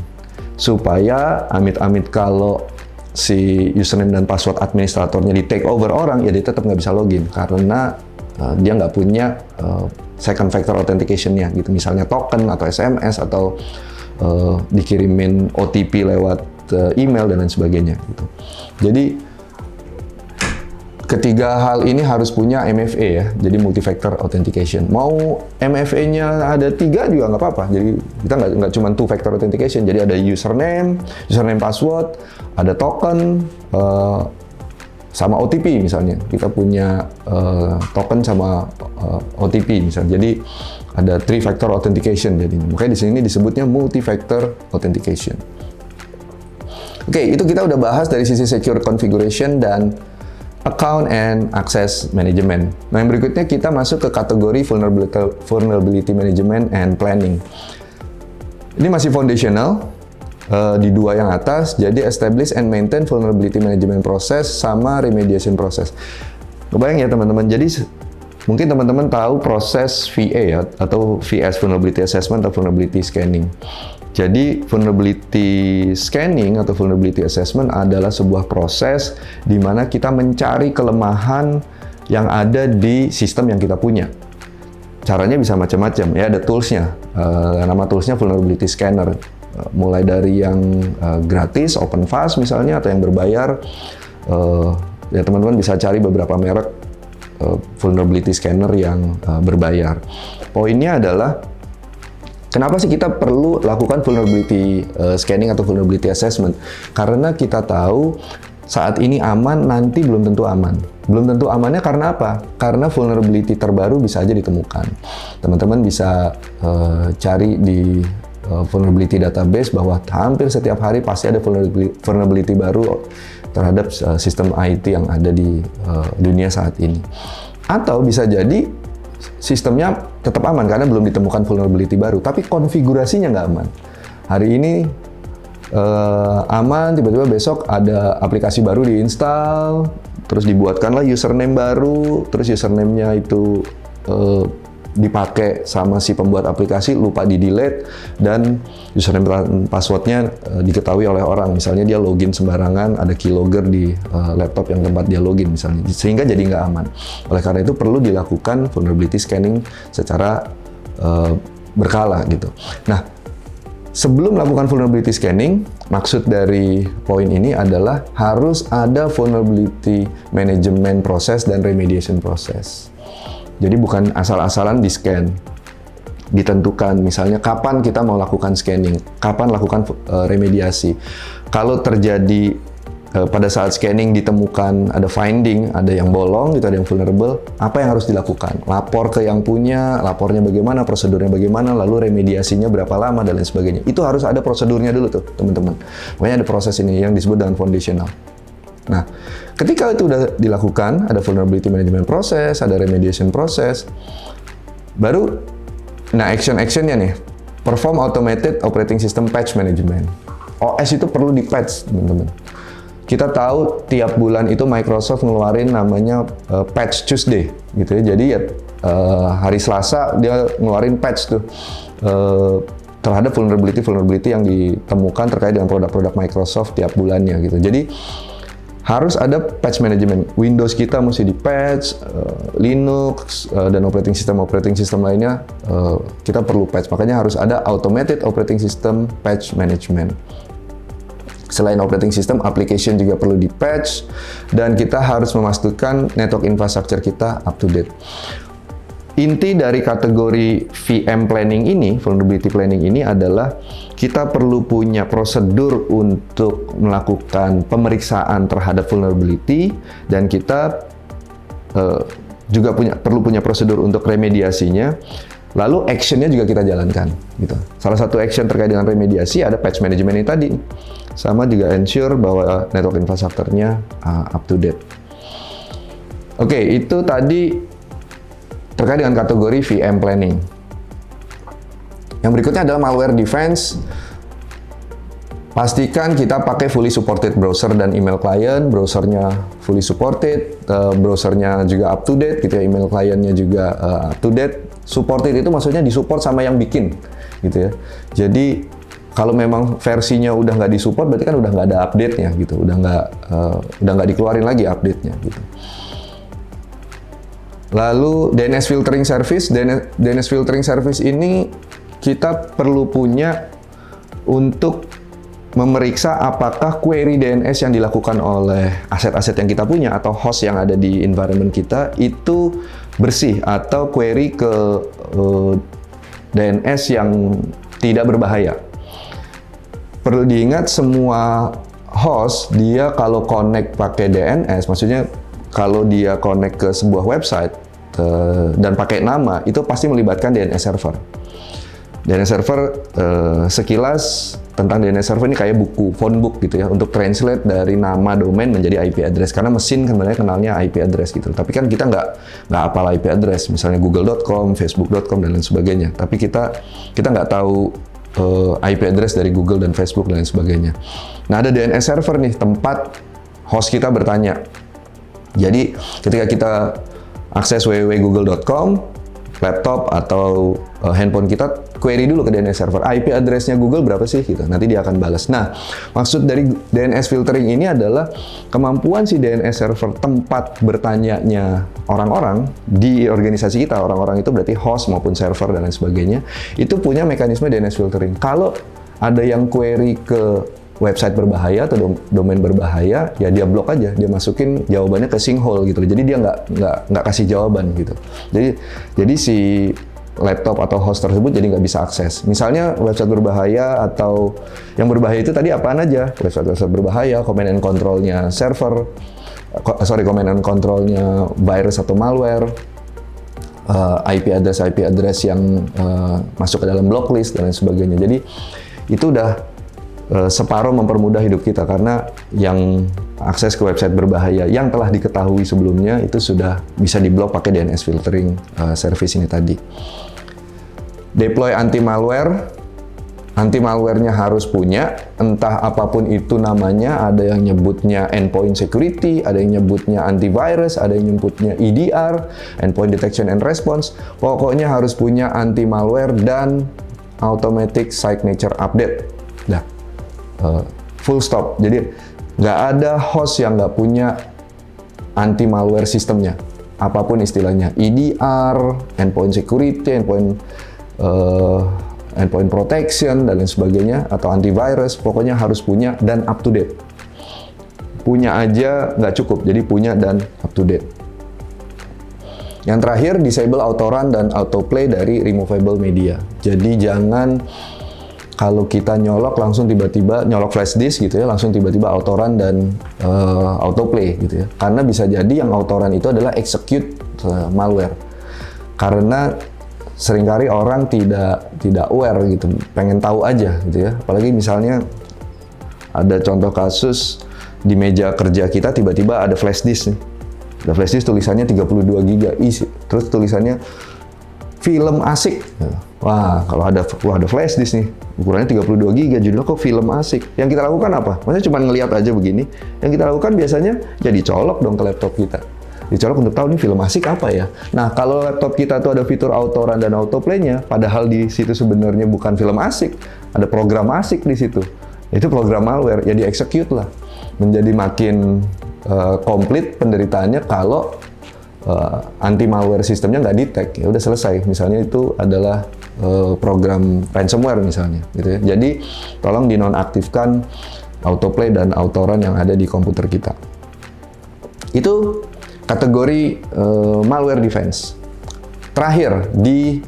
Supaya amit-amit kalau si username dan password administratornya di take over orang, ya dia tetap nggak bisa login karena dia nggak punya second factor authentication-nya gitu. Misalnya token atau SMS atau dikirimin OTP lewat email dan lain sebagainya gitu. Jadi ketiga hal ini harus punya MFA ya, jadi multi-factor authentication. Mau MFA-nya ada 3 juga nggak apa-apa. Jadi kita nggak cuma two-factor authentication, jadi ada username password, ada token, sama OTP misalnya. Kita punya token sama OTP misalnya. Jadi ada three-factor authentication jadinya. Makanya di sini disebutnya multi-factor authentication. Oke, itu kita udah bahas dari sisi secure configuration dan account and access management. Nah, yang berikutnya kita masuk ke kategori vulnerability management and planning. Ini masih foundational di 2 yang atas, jadi establish and maintain vulnerability management process sama remediation process. Kebayang ya teman-teman, jadi mungkin teman-teman tahu proses VA ya, atau VS, vulnerability assessment atau vulnerability scanning. Jadi vulnerability scanning atau vulnerability assessment adalah sebuah proses di mana kita mencari kelemahan yang ada di sistem yang kita punya. Caranya bisa macam-macam ya, ada toolsnya. Nama toolsnya vulnerability scanner. Mulai dari yang gratis, open fast misalnya, atau yang berbayar. Ya teman-teman bisa cari beberapa merek vulnerability scanner yang berbayar. Poinnya adalah kenapa sih kita perlu lakukan vulnerability scanning atau vulnerability assessment? Karena kita tahu saat ini aman, nanti belum tentu aman. Belum tentu amannya karena apa? Karena vulnerability terbaru bisa aja ditemukan. Teman-teman bisa cari di vulnerability database bahwa hampir setiap hari pasti ada vulnerability baru terhadap sistem IT yang ada di dunia saat ini. Atau bisa jadi sistemnya tetap aman karena belum ditemukan vulnerability baru, tapi konfigurasinya nggak aman. Hari ini aman, tiba-tiba besok ada aplikasi baru diinstal, terus dibuatkanlah username baru, terus username-nya itu dipakai sama si pembuat aplikasi, lupa di-delete, dan username dan password-nya diketahui oleh orang. Misalnya dia login sembarangan, ada keylogger di laptop yang tempat dia login misalnya, sehingga jadi nggak aman. Oleh karena itu perlu dilakukan vulnerability scanning secara berkala gitu. Nah, sebelum melakukan vulnerability scanning, maksud dari poin ini adalah harus ada vulnerability management process dan remediation process. Jadi bukan asal-asalan di-scan. Ditentukan misalnya kapan kita mau lakukan scanning, kapan lakukan remediasi. Kalau terjadi pada saat scanning ditemukan ada finding, ada yang bolong gitu, ada yang vulnerable, apa yang harus dilakukan? Lapor ke yang punya, lapornya bagaimana, prosedurnya bagaimana, lalu remediasinya berapa lama dan lain sebagainya. Itu harus ada prosedurnya dulu tuh, teman-teman. Makanya ada proses ini yang disebut dengan foundational. Nah, ketika itu udah dilakukan, ada vulnerability management process, ada remediation process, baru, nah action-actionnya nih, perform automated operating system patch management. OS itu perlu di-patch, teman-teman. Kita tahu tiap bulan itu Microsoft ngeluarin namanya Patch Tuesday, gitu ya. Jadi ya hari Selasa dia ngeluarin patch tuh terhadap vulnerability yang ditemukan terkait dengan produk-produk Microsoft tiap bulannya, gitu. Jadi harus ada patch management. Windows kita mesti di-patch, Linux, dan operating system lainnya kita perlu patch. Makanya harus ada automated operating system patch management. Selain operating system, application juga perlu di-patch, dan kita harus memastikan network infrastructure kita up to date. Inti dari kategori VM planning ini, vulnerability planning ini adalah kita perlu punya prosedur untuk melakukan pemeriksaan terhadap vulnerability, dan kita juga perlu punya prosedur untuk remediasinya. Lalu actionnya juga kita jalankan, gitu. Salah satu action terkait dengan remediasi ada patch management ini tadi, sama juga ensure bahwa network infrastructure-nya up to date. Oke, itu tadi terkait dengan kategori VM planning. Yang berikutnya adalah malware defense. Pastikan kita pakai fully supported browser dan email client, browsernya fully supported, browsernya juga up to date, gitu ya, email clientnya juga up to date. Supported itu maksudnya disupport sama yang bikin. gitu ya. Jadi kalau memang versinya udah nggak disupport, berarti kan udah nggak ada update-nya gitu, udah nggak dikeluarin lagi update-nya gitu. Lalu DNS filtering service, DNS filtering service ini kita perlu punya untuk memeriksa apakah query DNS yang dilakukan oleh aset-aset yang kita punya atau host yang ada di environment kita itu bersih, atau query ke DNS yang tidak berbahaya. Perlu diingat, semua host dia kalau connect pakai DNS, maksudnya kalau dia connect ke sebuah website dan pakai nama, itu pasti melibatkan DNS server. DNS server sekilas tentang DNS server ini kayak buku, phone book gitu ya, untuk translate dari nama domain menjadi IP address, karena mesin kan sebenarnya kenalnya IP address gitu. Tapi kan kita nggak hafal IP address, misalnya google.com, facebook.com dan lain sebagainya. Tapi kita nggak tahu IP address dari Google dan Facebook dan lain sebagainya. Nah, ada DNS server nih, tempat host kita bertanya. Jadi ketika kita akses www.google.com, laptop atau handphone kita, query dulu ke DNS server, IP address-nya Google berapa sih gitu. Nanti dia akan balas. Nah, maksud dari DNS filtering ini adalah kemampuan si DNS server tempat bertanyanya orang-orang di organisasi kita. Orang-orang itu berarti host maupun server dan lain sebagainya. Itu punya mekanisme DNS filtering. Kalau ada yang query ke website berbahaya atau domain berbahaya, ya dia blok aja, dia masukin jawabannya ke sinkhole gitu. Jadi dia nggak kasih jawaban gitu. Jadi si laptop atau host tersebut jadi nggak bisa akses. Misalnya website berbahaya, atau yang berbahaya itu tadi apaan aja? Website berbahaya, command and control-nya server, command and control-nya virus atau malware, IP address yang masuk ke dalam blacklist dan lain sebagainya. Jadi itu udah separuh mempermudah hidup kita, karena yang akses ke website berbahaya yang telah diketahui sebelumnya itu sudah bisa diblok pakai DNS filtering service ini tadi. Deploy anti-malware. Anti-malware-nya harus punya, entah apapun itu namanya. Ada yang nyebutnya endpoint security, ada yang nyebutnya antivirus, ada yang nyebutnya EDR, endpoint detection and response. Pokoknya harus punya anti-malware dan automatic signature update. Nah, full stop. Jadi nggak ada host yang nggak punya anti-malware sistemnya, apapun istilahnya, EDR, endpoint security, endpoint protection dan lain sebagainya, atau antivirus, pokoknya harus punya dan up to date. Punya aja nggak cukup, jadi punya dan up to date. Yang terakhir, disable autorun dan autoplay dari removable media. Jadi jangan kalau kita nyolok langsung tiba-tiba nyolok flash disk gitu ya, langsung tiba-tiba autorun dan autoplay gitu ya. Karena bisa jadi yang autorun itu adalah execute malware. Karena seringkali orang tidak aware gitu, pengen tahu aja gitu ya. Apalagi misalnya ada contoh kasus di meja kerja kita tiba-tiba ada flash disk nih. Ada flash disk tulisannya 32 GB isi, terus tulisannya film asik. Wah, kalau ada flash disk nih, ukurannya 32 GB, judulnya kok film asik. Yang kita lakukan apa? Maksudnya cuma ngelihat aja begini. Yang kita lakukan biasanya jadi colok dong ke laptop kita. Dicolok untuk tahu nih film asik apa ya. Nah, kalau laptop kita tuh ada fitur autorun dan autoplay-nya, padahal di situ sebenarnya bukan film asik, ada program asik di situ. Itu program malware, ya di-execute lah. Menjadi makin komplit penderitaannya kalau anti-malware sistemnya nggak detect, ya udah selesai. Misalnya itu adalah program ransomware misalnya, gitu ya. Jadi tolong dinonaktifkan autoplay dan autorun yang ada di komputer kita. Itu kategori malware defense. Terakhir di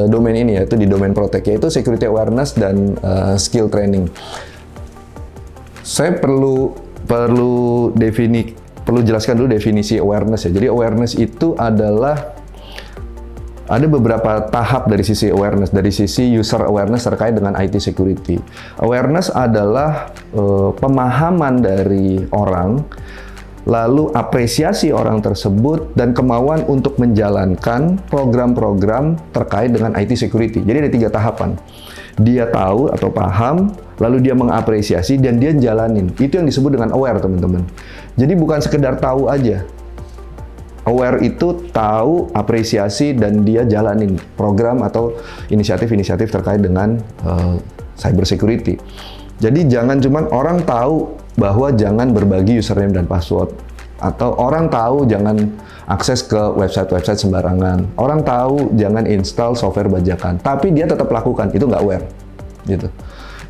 domain ini, yaitu di domain protect, yaitu security awareness dan skill training. Saya perlu jelaskan dulu definisi awareness ya. Jadi awareness itu adalah ada beberapa tahap dari sisi awareness, dari sisi user awareness terkait dengan IT security. Awareness adalah pemahaman dari orang, lalu apresiasi orang tersebut, dan kemauan untuk menjalankan program-program terkait dengan IT security. Jadi ada 3 tahapan. Dia tahu atau paham, lalu dia mengapresiasi, dan dia jalanin. Itu yang disebut dengan aware, teman-teman. Jadi bukan sekedar tahu aja. Aware itu tahu, apresiasi, dan dia jalanin program atau inisiatif-inisiatif terkait dengan cyber security. Jadi jangan cuman orang tahu bahwa jangan berbagi username dan password, atau orang tahu jangan akses ke website-website sembarangan, orang tahu jangan install software bajakan, tapi dia tetap lakukan, itu nggak aware, gitu.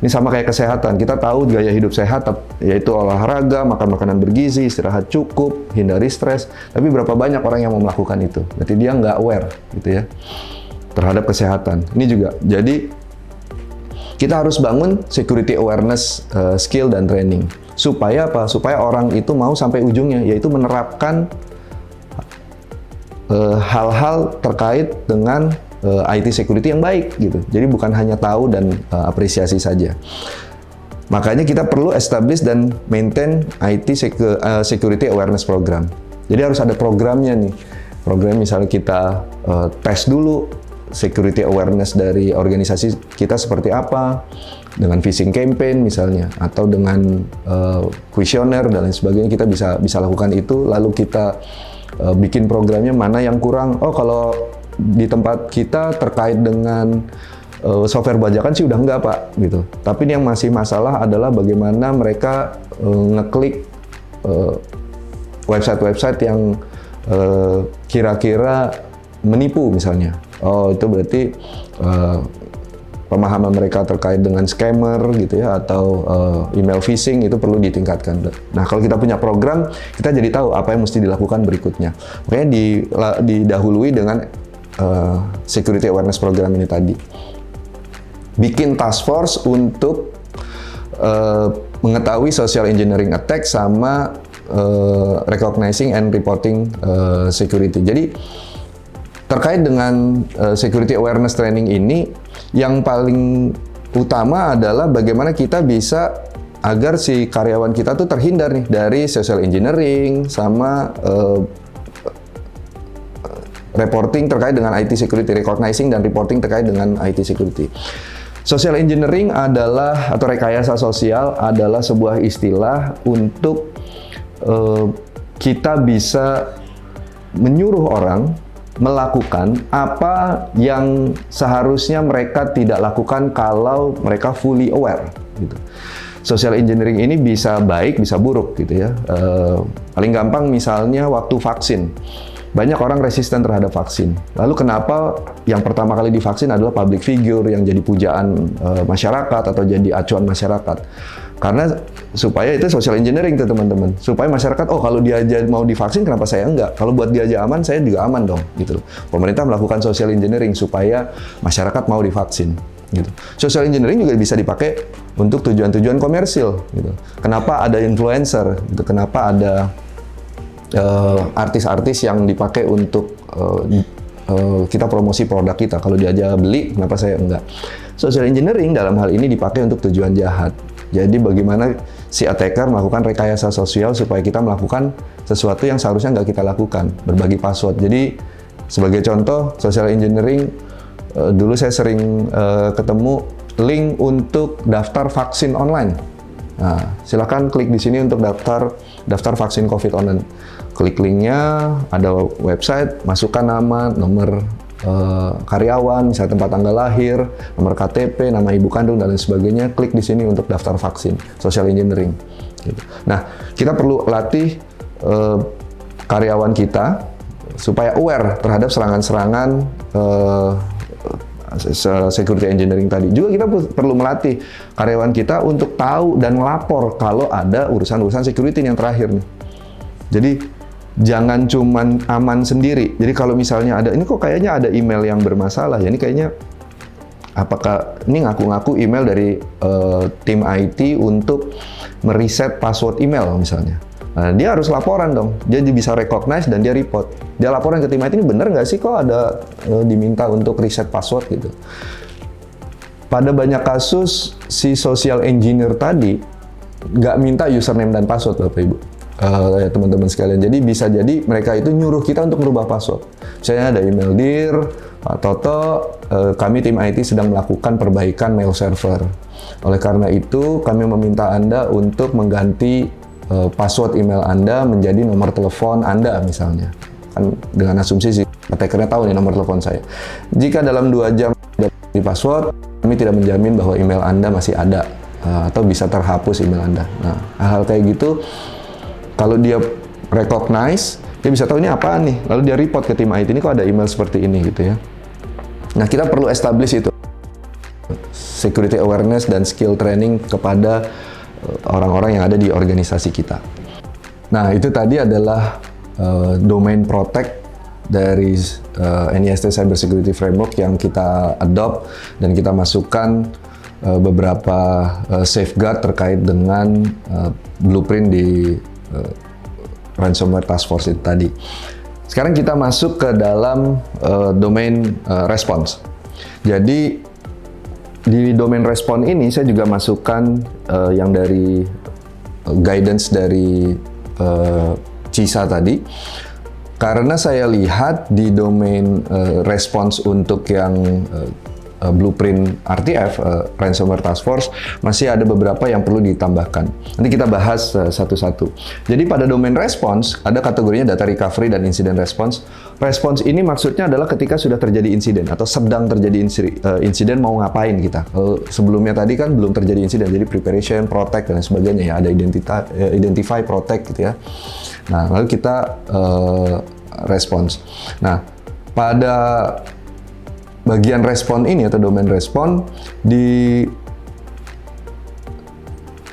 Ini sama kayak kesehatan, kita tahu gaya hidup sehat, yaitu olahraga, makan makanan bergizi, istirahat cukup, hindari stres, tapi berapa banyak orang yang mau melakukan itu? Berarti dia nggak aware, gitu ya, terhadap kesehatan. Ini juga, jadi kita harus bangun security awareness skill dan training. Supaya apa? Supaya orang itu mau sampai ujungnya, yaitu menerapkan hal-hal terkait dengan IT security yang baik gitu. Jadi bukan hanya tahu dan apresiasi saja. Makanya kita perlu establish dan maintain IT security awareness program. Jadi harus ada programnya nih. Program misalnya kita tes dulu security awareness dari organisasi kita seperti apa, dengan phishing campaign misalnya, atau dengan kuesioner dan lain sebagainya. Kita bisa lakukan itu, lalu kita bikin programnya mana yang kurang. Oh, kalau di tempat kita terkait dengan software bajakan sih udah enggak Pak, gitu. Tapi ini yang masih masalah adalah bagaimana mereka ngeklik website-website yang kira-kira menipu misalnya. Oh, itu berarti pemahaman mereka terkait dengan scammer gitu ya, atau email phishing itu perlu ditingkatkan. Nah, kalau kita punya program, kita jadi tahu apa yang mesti dilakukan berikutnya. Makanya didahului dengan security awareness program ini tadi. Bikin task force untuk mengetahui social engineering attack sama recognizing and reporting security. Jadi terkait dengan security awareness training ini, yang paling utama adalah bagaimana kita bisa agar si karyawan kita tuh terhindar nih dari social engineering sama reporting terkait dengan IT security, recognizing dan reporting terkait dengan IT security. Social engineering adalah, atau rekayasa sosial adalah sebuah istilah untuk kita bisa menyuruh orang melakukan apa yang seharusnya mereka tidak lakukan kalau mereka fully aware, gitu. Social engineering ini bisa baik, bisa buruk, gitu ya. Paling gampang misalnya waktu vaksin. Banyak orang resisten terhadap vaksin. Lalu kenapa yang pertama kali divaksin adalah public figure yang jadi pujaan masyarakat atau jadi acuan masyarakat? Karena supaya itu social engineering tuh teman-teman. Supaya masyarakat, oh kalau dia aja mau divaksin kenapa saya enggak? Kalau buat dia aja aman, saya juga aman dong, gitu loh. Pemerintah melakukan social engineering supaya masyarakat mau divaksin, gitu. Social engineering juga bisa dipakai untuk tujuan-tujuan komersil, gitu. Kenapa ada influencer, gitu. Kenapa ada artis-artis yang dipakai untuk kita promosi produk kita. Kalau dia aja beli, kenapa saya enggak? Social engineering dalam hal ini dipakai untuk tujuan jahat. Jadi bagaimana si attacker melakukan rekayasa sosial supaya kita melakukan sesuatu yang seharusnya nggak kita lakukan, berbagi password. Jadi sebagai contoh, social engineering, dulu saya sering ketemu link untuk daftar vaksin online. Nah, silakan klik di sini untuk daftar vaksin COVID online. Klik linknya, ada website, masukkan nama, nomor karyawan, misalnya tempat tanggal lahir, nomor KTP, nama ibu kandung, dan lain sebagainya. Klik di sini untuk daftar vaksin, social engineering. Gitu. Nah, kita perlu latih karyawan kita supaya aware terhadap serangan-serangan security engineering tadi. Juga kita perlu melatih karyawan kita untuk tahu dan melapor kalau ada urusan-urusan security yang terakhir nih. Jadi jangan cuman aman sendiri. Jadi kalau misalnya ada, ini kok kayaknya ada email yang bermasalah ya, ini kayaknya apakah ini ngaku-ngaku email dari tim IT untuk mereset password email misalnya. Nah, dia harus laporan dong. Dia bisa recognize dan dia report. Dia laporan ke tim IT, ini bener nggak sih kok ada diminta untuk reset password gitu. Pada banyak kasus si social engineer tadi nggak minta username dan password Bapak Ibu. Ya teman-teman sekalian. Jadi bisa jadi mereka itu nyuruh kita untuk merubah password. Misalnya ada email, "Dear Pak Toto, kami tim IT sedang melakukan perbaikan mail server. Oleh karena itu kami meminta Anda untuk mengganti password email Anda menjadi nomor telepon Anda misalnya." kan dengan asumsi si attackernya tahu nih nomor telepon saya. Jika dalam 2 jam di password, kami tidak menjamin bahwa email Anda masih ada atau bisa terhapus email Anda. Nah, hal kayak gitu kalau dia recognize, dia bisa tahu ini apaan nih. Lalu dia report ke tim IT, ini kok ada email seperti ini gitu ya. Nah, kita perlu establish itu security awareness dan skill training kepada orang-orang yang ada di organisasi kita. Nah, itu tadi adalah domain protect dari NIST Cyber Security Framework yang kita adopt dan kita masukkan beberapa safeguard terkait dengan blueprint di ransomware task force itu tadi. Sekarang kita masuk ke dalam domain response. Jadi di domain response ini saya juga masukkan yang dari guidance dari CISA tadi. Karena saya lihat di domain response untuk yang blueprint RTF, Ransomware Task Force, masih ada beberapa yang perlu ditambahkan. Nanti kita bahas satu-satu. Jadi pada domain response, ada kategorinya data recovery dan incident response. Response ini maksudnya adalah ketika sudah terjadi insiden atau sedang terjadi insiden mau ngapain kita. Sebelumnya tadi kan belum terjadi insiden, jadi preparation, protect, dan sebagainya ya. Ada identify, protect gitu ya. Nah, lalu kita response. Nah, pada bagian respon ini atau domain respon di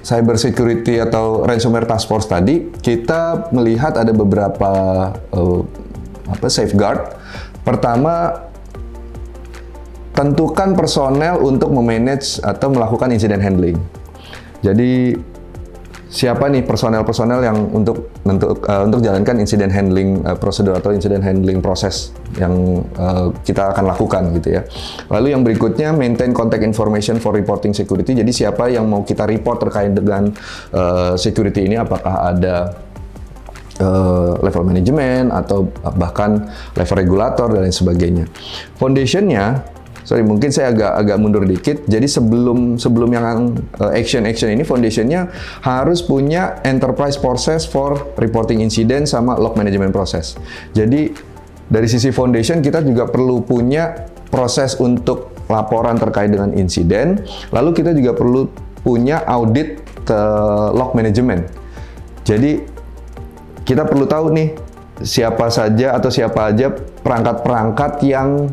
cyber security atau ransomware task force tadi, kita melihat ada beberapa safeguard. Pertama, tentukan personel untuk memanage atau melakukan incident handling. Jadi siapa nih personel-personel yang untuk jalankan incident handling prosedur atau incident handling proses yang kita akan lakukan gitu ya. Lalu yang berikutnya, maintain contact information for reporting security. Jadi siapa yang mau kita report terkait dengan security ini, apakah ada level manajemen atau bahkan level regulator dan lain sebagainya. Foundationnya, mungkin saya agak mundur dikit. Jadi sebelum yang action ini, foundationnya harus punya enterprise process for reporting incident sama log management process. Jadi dari sisi foundation kita juga perlu punya proses untuk laporan terkait dengan insiden. Lalu kita juga perlu punya audit ke log management. Jadi kita perlu tahu nih siapa aja perangkat-perangkat yang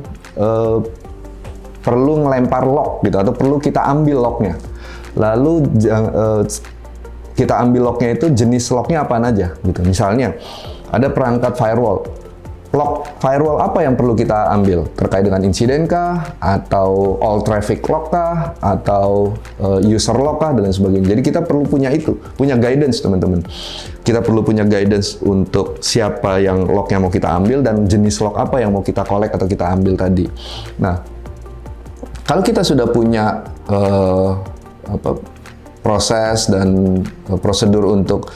perlu ngelempar log gitu atau perlu kita ambil lognya. Lalu kita ambil lognya itu jenis lognya apa aja gitu. Misalnya ada perangkat firewall. Log firewall apa yang perlu kita ambil? Terkait dengan insiden kah? Atau all traffic log kah? Atau user log kah? Dan lain sebagainya. Jadi kita perlu punya guidance teman-teman. Kita perlu punya guidance untuk siapa yang lognya mau kita ambil dan jenis log apa yang mau kita collect atau kita ambil tadi. Nah, kalau kita sudah punya proses dan prosedur untuk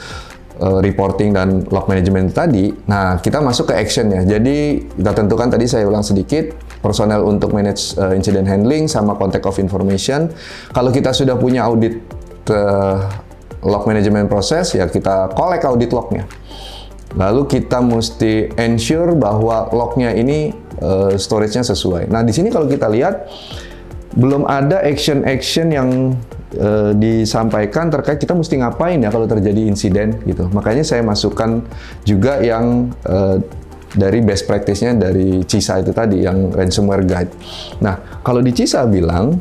reporting dan log management tadi, nah kita masuk ke actionnya. Jadi kita tentukan tadi, saya ulang sedikit, personel untuk manage incident handling sama contact of information. Kalau kita sudah punya audit log management process, ya kita collect audit lognya. Lalu kita mesti ensure bahwa lognya ini storage-nya sesuai. Nah di sini kalau kita lihat belum ada action yang disampaikan terkait kita mesti ngapain ya kalau terjadi insiden gitu. Makanya saya masukkan juga yang dari best practice-nya dari CISA itu tadi, yang ransomware guide. Nah, kalau di CISA bilang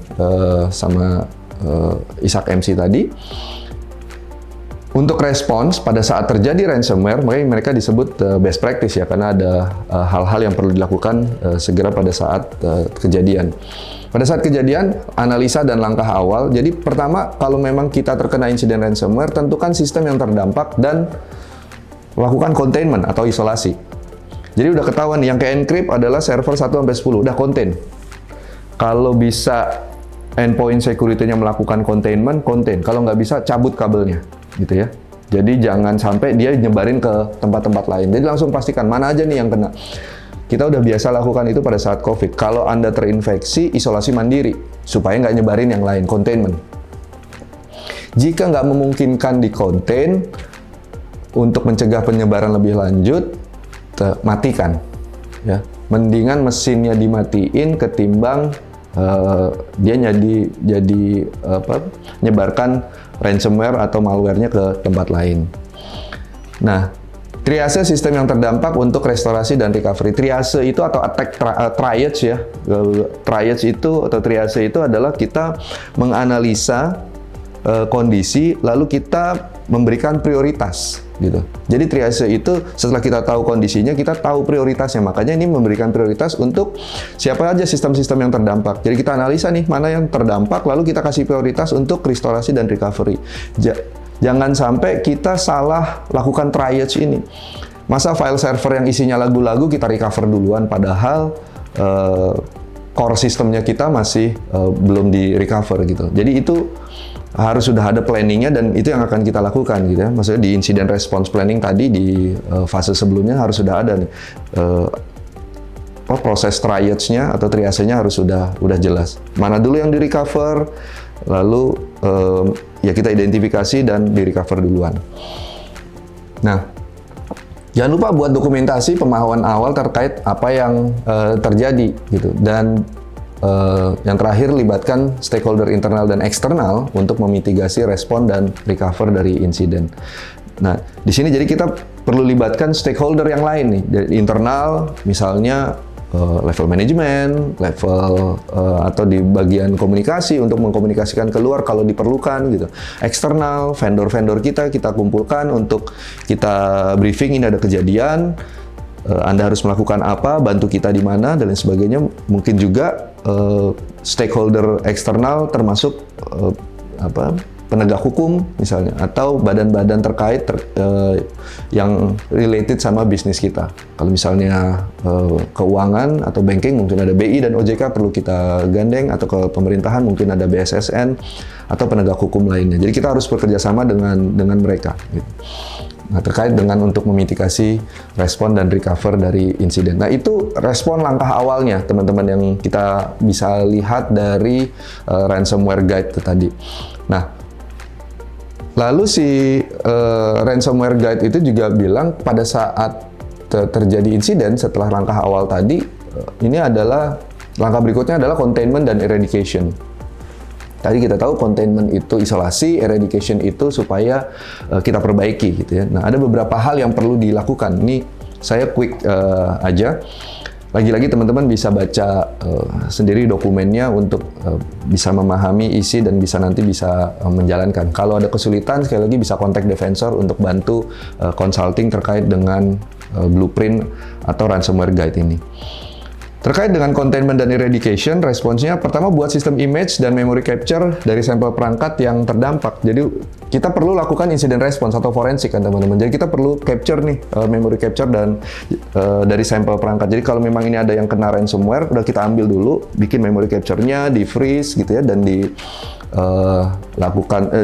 sama Ishak MC tadi, untuk respons pada saat terjadi ransomware, mereka disebut best practice ya, karena ada hal-hal yang perlu dilakukan segera pada saat kejadian. Pada saat kejadian, analisa dan langkah awal. Jadi pertama, kalau memang kita terkena insiden ransomware, tentukan sistem yang terdampak dan lakukan containment atau isolasi. Jadi udah ketahuan yang ke-encrypt adalah server 1-10, udah contain. Kalau bisa endpoint security-nya melakukan containment, contain. Kalau nggak bisa, cabut kabelnya, gitu ya. Jadi jangan sampai dia nyebarin ke tempat-tempat lain. Jadi langsung pastikan mana aja nih yang kena. Kita udah biasa lakukan itu pada saat COVID. Kalau Anda terinfeksi, isolasi mandiri, supaya nggak nyebarin yang lain, containment. Jika nggak memungkinkan di contain, untuk mencegah penyebaran lebih lanjut, matikan, ya. Mendingan mesinnya dimatiin ketimbang dia nyebarkan ransomware atau malware-nya ke tempat lain. Nah, triase sistem yang terdampak untuk restorasi dan recovery. Triase itu atau attack triage ya. Triage itu atau triase itu adalah kita menganalisa kondisi lalu kita memberikan prioritas gitu. Jadi triase itu setelah kita tahu kondisinya, kita tahu prioritasnya. Makanya ini memberikan prioritas untuk siapa aja sistem-sistem yang terdampak. Jadi kita analisa nih mana yang terdampak, lalu kita kasih prioritas untuk restorasi dan recovery. Jangan sampai kita salah lakukan triage ini. Masa file server yang isinya lagu-lagu kita recover duluan, padahal core sistemnya kita masih belum di recover gitu. Jadi itu harus sudah ada planningnya dan itu yang akan kita lakukan gitu ya. Maksudnya di incident response planning tadi di fase sebelumnya harus sudah ada nih proses triage-nya atau triasenya harus sudah jelas. Mana dulu yang di recover, lalu ya kita identifikasi dan di recover duluan. Nah, jangan lupa buat dokumentasi pemahaman awal terkait apa yang terjadi gitu. Dan yang terakhir, libatkan stakeholder internal dan eksternal untuk memitigasi respon dan recover dari insiden. Nah, di sini jadi kita perlu libatkan stakeholder yang lain nih, dari internal misalnya level manajemen, level atau di bagian komunikasi untuk mengkomunikasikan keluar kalau diperlukan gitu. Eksternal, vendor-vendor kita kumpulkan untuk kita briefing, ini ada kejadian, Anda harus melakukan apa, bantu kita di mana, dan lain sebagainya. Mungkin juga stakeholder eksternal termasuk penegak hukum misalnya, atau badan-badan terkait yang related sama bisnis kita. Kalau misalnya keuangan atau banking, mungkin ada BI dan OJK perlu kita gandeng, atau ke pemerintahan mungkin ada BSSN atau penegak hukum lainnya. Jadi kita harus bekerja sama dengan mereka gitu. Nah, terkait dengan untuk memitigasi respon dan recover dari insiden. Nah, itu respon langkah awalnya, teman-teman, yang kita bisa lihat dari ransomware guide itu tadi. Nah, lalu si ransomware guide itu juga bilang pada saat terjadi insiden setelah langkah awal tadi, ini adalah langkah berikutnya adalah containment dan eradication. Tadi kita tahu containment itu isolasi, eradication itu supaya kita perbaiki gitu ya. Nah, ada beberapa hal yang perlu dilakukan. Ini saya quick aja. Lagi-lagi teman-teman bisa baca sendiri dokumennya untuk bisa memahami isi dan nanti bisa menjalankan. Kalau ada kesulitan, sekali lagi bisa kontak Defensor untuk bantu consulting terkait dengan blueprint atau ransomware guide ini. Terkait dengan containment dan eradication, responsnya pertama buat sistem image dan memory capture dari sampel perangkat yang terdampak. Jadi kita perlu lakukan incident response atau forensik kan teman-teman. Jadi kita perlu capture nih memory capture dan dari sampel perangkat. Jadi kalau memang ini ada yang kena ransomware, udah kita ambil dulu, bikin memory capture-nya, di freeze gitu ya, dan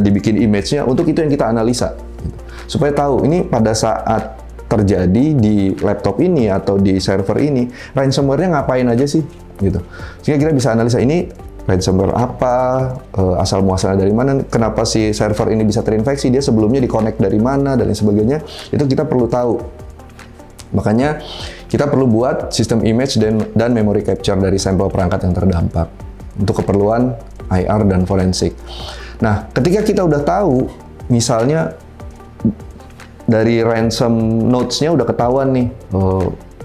dibikin image-nya. Untuk itu yang kita analisa, gitu. Supaya tahu ini pada saat terjadi di laptop ini atau di server ini, ransomware-nya ngapain aja sih gitu. Sehingga kita bisa analisa ini ransomware apa, asal muasalnya dari mana, kenapa si server ini bisa terinfeksi, dia sebelumnya di-connect dari mana, dan lain sebagainya. Itu kita perlu tahu. Makanya kita perlu buat sistem image dan memory capture dari sampel perangkat yang terdampak untuk keperluan IR dan forensik. Nah, ketika kita udah tahu, misalnya dari ransom notes-nya udah ketahuan nih,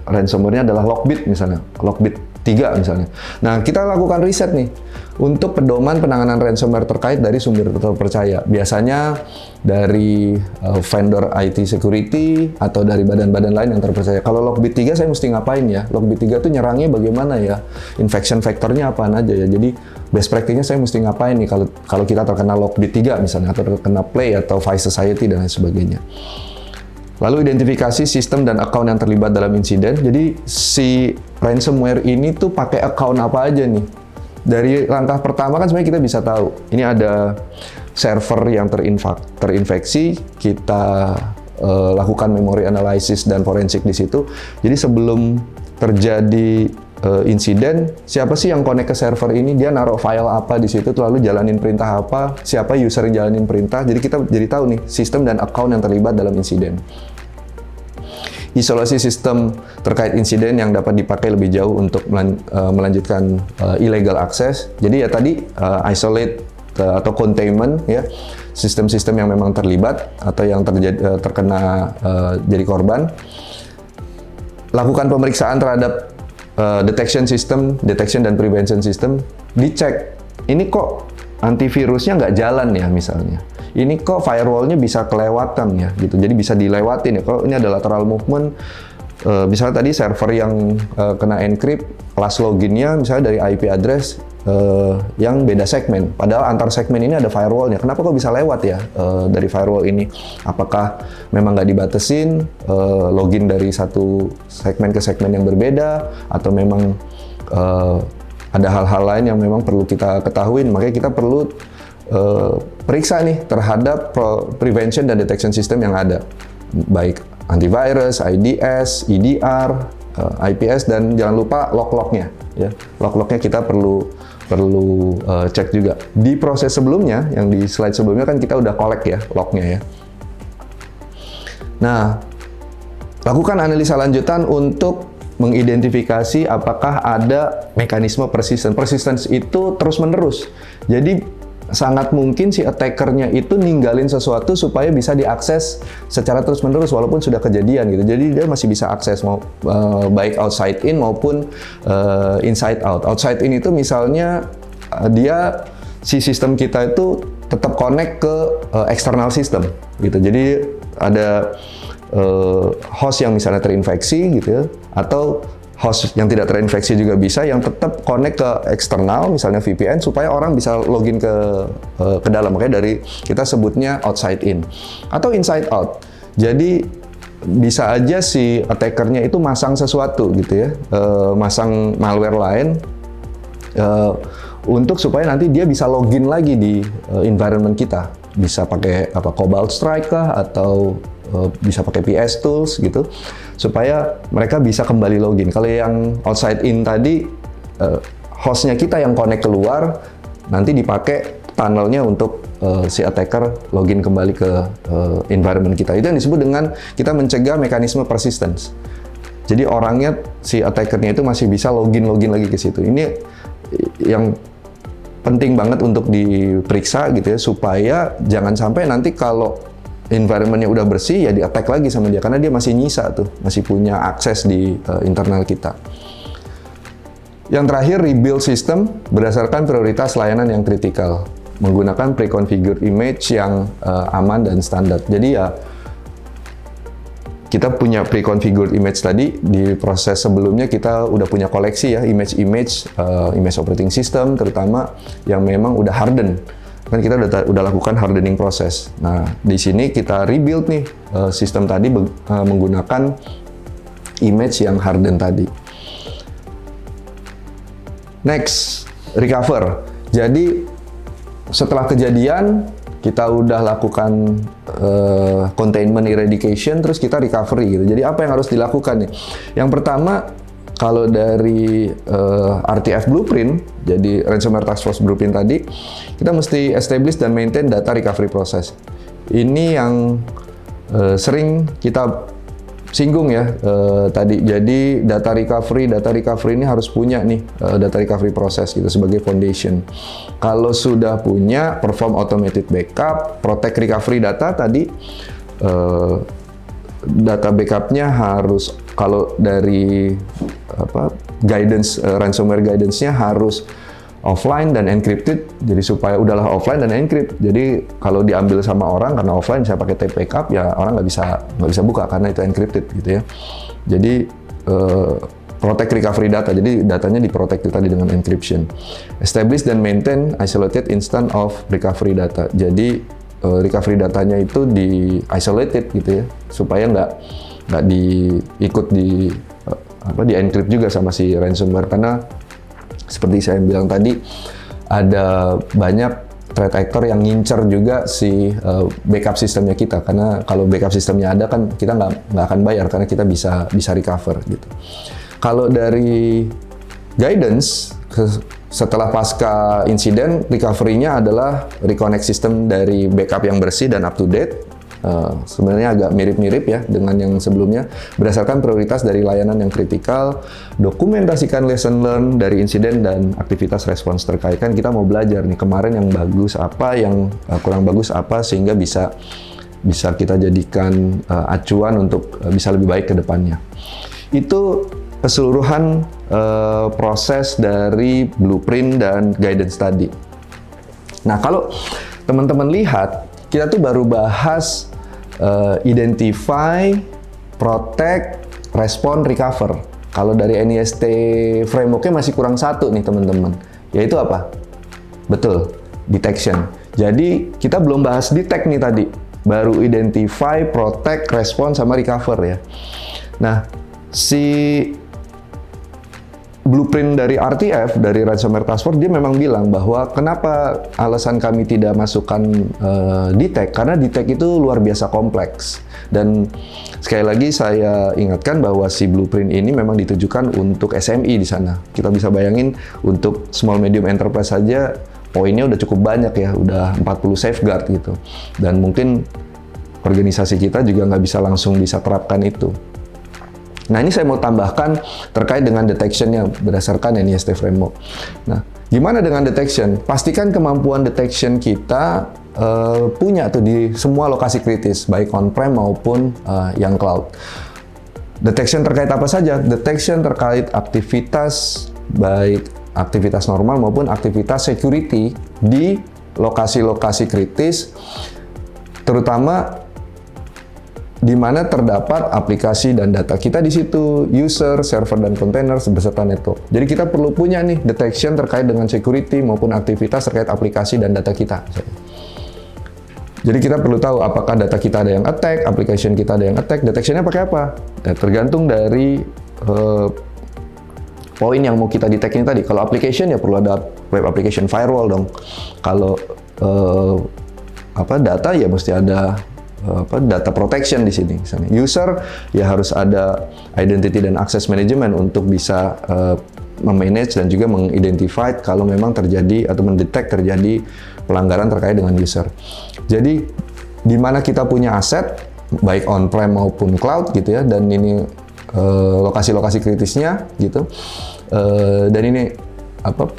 ransomware-nya adalah Lockbit misalnya, Lockbit 3 misalnya. Nah, kita lakukan riset nih untuk pedoman penanganan ransomware terkait dari sumber terpercaya. Biasanya dari vendor IT security atau dari badan-badan lain yang terpercaya. Kalau Lockbit 3 saya mesti ngapain ya? Lockbit 3 tuh nyerangnya bagaimana ya? Infection factor-nya apaan aja ya? Jadi best practice-nya saya mesti ngapain nih kalau kita terkena Lockbit 3 misalnya, atau terkena Play atau Vice Society dan lain sebagainya. Lalu identifikasi sistem dan account yang terlibat dalam insiden. Jadi si ransomware ini tuh pakai account apa aja nih? Dari langkah pertama kan sebenarnya kita bisa tahu. Ini ada server yang terinfeksi, kita lakukan memory analysis dan forensik di situ. Jadi sebelum terjadi insiden, siapa sih yang connect ke server ini? Dia naruh file apa di situ, lalu jalanin perintah apa? Siapa user yang jalanin perintah? Jadi kita jadi tahu nih sistem dan account yang terlibat dalam insiden. isolasi sistem terkait insiden yang dapat dipakai lebih jauh untuk melanjutkan illegal access. Jadi ya tadi isolate atau containment ya, sistem-sistem yang memang terlibat atau yang terkena jadi korban. Lakukan pemeriksaan terhadap detection dan prevention system, dicek ini kok antivirusnya nggak jalan ya misalnya. Ini kok firewall-nya bisa kelewatan ya gitu. Jadi bisa dilewatin ya. Kalau ini ada lateral movement, misalnya tadi server yang kena encrypt, kelas loginnya misalnya dari IP address yang beda segmen. Padahal antar segmen ini ada firewall-nya. Kenapa kok bisa lewat ya dari firewall ini? Apakah memang nggak dibatasin login dari satu segmen ke segmen yang berbeda, atau memang ada hal-hal lain yang memang perlu kita ketahui? Makanya kita perlu periksa nih terhadap prevention dan detection system yang ada, baik antivirus, IDS, EDR, IPS, dan jangan lupa log-lognya ya. Log-lognya kita perlu cek juga. Di proses sebelumnya, yang di slide sebelumnya kan kita udah collect ya lognya ya. Nah, lakukan analisa lanjutan untuk mengidentifikasi apakah ada mekanisme persistence. Persistence itu terus-menerus. Jadi sangat mungkin si attackernya itu ninggalin sesuatu supaya bisa diakses secara terus-menerus walaupun sudah kejadian gitu. Jadi dia masih bisa akses baik outside in maupun inside out. Outside in itu misalnya si sistem kita itu tetap connect ke external system gitu. Jadi ada host yang misalnya terinfeksi gitu ya, atau host yang tidak terinfeksi juga bisa, yang tetap connect ke eksternal, misalnya VPN, supaya orang bisa login ke dalam. Makanya dari kita sebutnya outside in atau inside out. Jadi bisa aja si attackernya itu masang sesuatu gitu ya, masang malware lain untuk supaya nanti dia bisa login lagi di environment kita. Bisa pakai Cobalt Strike kah, atau bisa pakai PS tools gitu, supaya mereka bisa kembali login. Kalau yang outside in tadi, hostnya kita yang connect keluar, nanti dipakai tunnelnya untuk si attacker login kembali ke environment kita. Itu yang disebut dengan kita mencegah mekanisme persistence. Jadi orangnya, si attackernya itu masih bisa login lagi ke situ. Ini yang penting banget untuk diperiksa gitu ya, supaya jangan sampai nanti kalau environment-nya udah bersih ya di-attack lagi sama dia, karena dia masih nyisa tuh, masih punya akses di internal kita. Yang terakhir, rebuild system berdasarkan prioritas layanan yang kritikal, menggunakan pre-configured image yang aman dan standar. Jadi ya kita punya pre-configured image tadi, di proses sebelumnya kita udah punya koleksi ya, image operating system terutama yang memang udah harden. Kan kita udah lakukan hardening proses. Nah, di sini kita rebuild nih sistem tadi menggunakan image yang harden tadi. Next, recover. Jadi setelah kejadian kita udah lakukan containment eradication, terus kita recovery gitu. Jadi apa yang harus dilakukan nih? Yang pertama, kalau dari RTF Blueprint, jadi Ransomware Task Force Blueprint tadi, kita mesti establish dan maintain data recovery process. Ini yang sering kita singgung ya tadi. Jadi data recovery ini harus punya nih data recovery process gitu sebagai foundation. Kalau sudah punya, perform automated backup, protect recovery data tadi. Data backupnya harus, kalau dari guidance, ransomware guidance-nya harus offline dan encrypted. Jadi supaya udahlah offline dan encrypt. Jadi kalau diambil sama orang karena offline, saya pakai tape backup, ya orang nggak bisa buka karena itu encrypted gitu ya. Jadi protect recovery data. Jadi datanya diprotect tadi dengan encryption. Establish dan maintain isolated instance of recovery data. Jadi recovery datanya itu di isolated gitu ya, supaya nggak di encrypt juga sama si ransomware, karena seperti saya bilang tadi ada banyak threat actor yang ngincer juga si backup sistemnya kita, karena kalau backup sistemnya ada kan kita nggak akan bayar karena kita bisa recover gitu. Kalau dari guidance, setelah insiden, recovery-nya adalah reconnect sistem dari backup yang bersih dan up to date, sebenarnya agak mirip-mirip ya dengan yang sebelumnya. Berdasarkan prioritas dari layanan yang kritikal, dokumentasikan lesson learned dari insiden dan aktivitas respons terkait. Kan kita mau belajar nih kemarin yang bagus apa, yang kurang bagus apa, sehingga bisa kita jadikan acuan untuk bisa lebih baik ke depannya. Itu keseluruhan proses dari blueprint dan guidance tadi. Nah, kalau teman-teman lihat, kita tuh baru bahas identify, protect, respond, recover. Kalau dari NIST framework-nya masih kurang satu nih teman-teman, yaitu apa? Betul, detection. Jadi kita belum bahas detect nih tadi, baru identify, protect, respond, sama recover ya. Nah, si blueprint dari RTF, dari Ransomware Task Force, dia memang bilang bahwa kenapa alasan kami tidak masukkan detect, karena detect itu luar biasa kompleks. Dan sekali lagi saya ingatkan bahwa si blueprint ini memang ditujukan untuk SME di sana. Kita bisa bayangin untuk small medium enterprise saja poinnya udah cukup banyak ya, udah 40 safeguard gitu. Dan mungkin organisasi kita juga nggak bisa langsung bisa terapkan itu. Nah, ini saya mau tambahkan terkait dengan detection-nya berdasarkan NIST framework. Nah, gimana dengan detection? Pastikan kemampuan detection kita punya tuh di semua lokasi kritis, baik on-prem maupun yang cloud. Detection terkait apa saja? Detection terkait aktivitas, baik aktivitas normal maupun aktivitas security di lokasi-lokasi kritis, terutama di mana terdapat aplikasi dan data kita di situ, user, server, dan container beserta network. Jadi kita perlu punya nih detection terkait dengan security maupun aktivitas terkait aplikasi dan data kita. Jadi kita perlu tahu apakah data kita ada yang attack, application kita ada yang attack, detectionnya pakai apa? Ya, tergantung dari poin yang mau kita detect ini tadi. Kalau application ya perlu ada web application firewall dong. Kalau data ya mesti ada data protection di sini. Misalnya user ya harus ada identity dan access management untuk bisa memanage dan juga mengidentify kalau memang terjadi atau mendetek terjadi pelanggaran terkait dengan user. Jadi di mana kita punya aset baik on-prem maupun cloud gitu ya, dan ini lokasi-lokasi kritisnya gitu, dan ini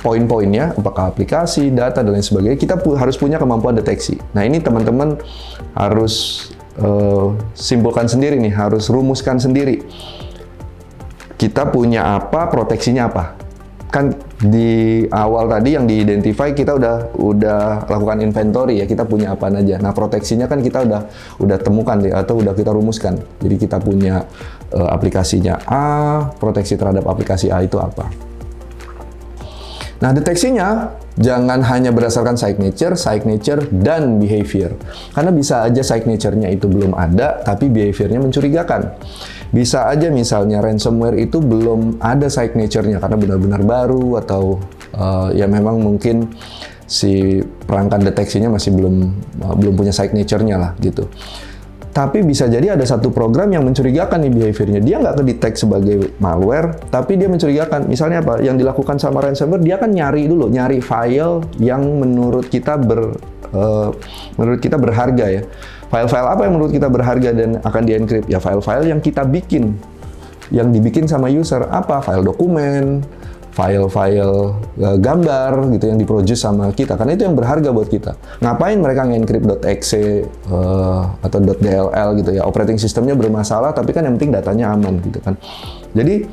poin-poinnya, apakah aplikasi, data, dan lain sebagainya, kita harus punya kemampuan deteksi. Nah, ini teman-teman harus simpulkan sendiri nih, harus rumuskan sendiri. Kita punya apa, proteksinya apa. Kan di awal tadi yang di-identify kita udah lakukan inventory ya, kita punya apa aja. Nah, proteksinya kan kita udah temukan deh, atau udah kita rumuskan. Jadi kita punya aplikasinya A, proteksi terhadap aplikasi A itu apa. Nah, deteksinya jangan hanya berdasarkan signature, dan behavior. Karena bisa aja signature-nya itu belum ada, tapi behavior-nya mencurigakan. Bisa aja misalnya ransomware itu belum ada signature-nya karena benar-benar baru, atau ya memang mungkin si perangkat deteksinya masih belum punya signature-nya lah gitu. Tapi bisa jadi ada satu program yang mencurigakan nih behavior-nya. Dia nggak kedetek sebagai malware, tapi dia mencurigakan. Misalnya apa? Yang dilakukan sama ransomware, dia kan nyari file yang menurut kita berharga ya. File-file apa yang menurut kita berharga dan akan di-encrypt? Ya file-file yang kita bikin, yang dibikin sama user. Apa? File dokumen, file-file gambar gitu yang diproduce sama kita, karena itu yang berharga buat kita. Ngapain mereka nge-encrypt .exe atau .dll gitu ya, operating systemnya bermasalah tapi kan yang penting datanya aman gitu kan. Jadi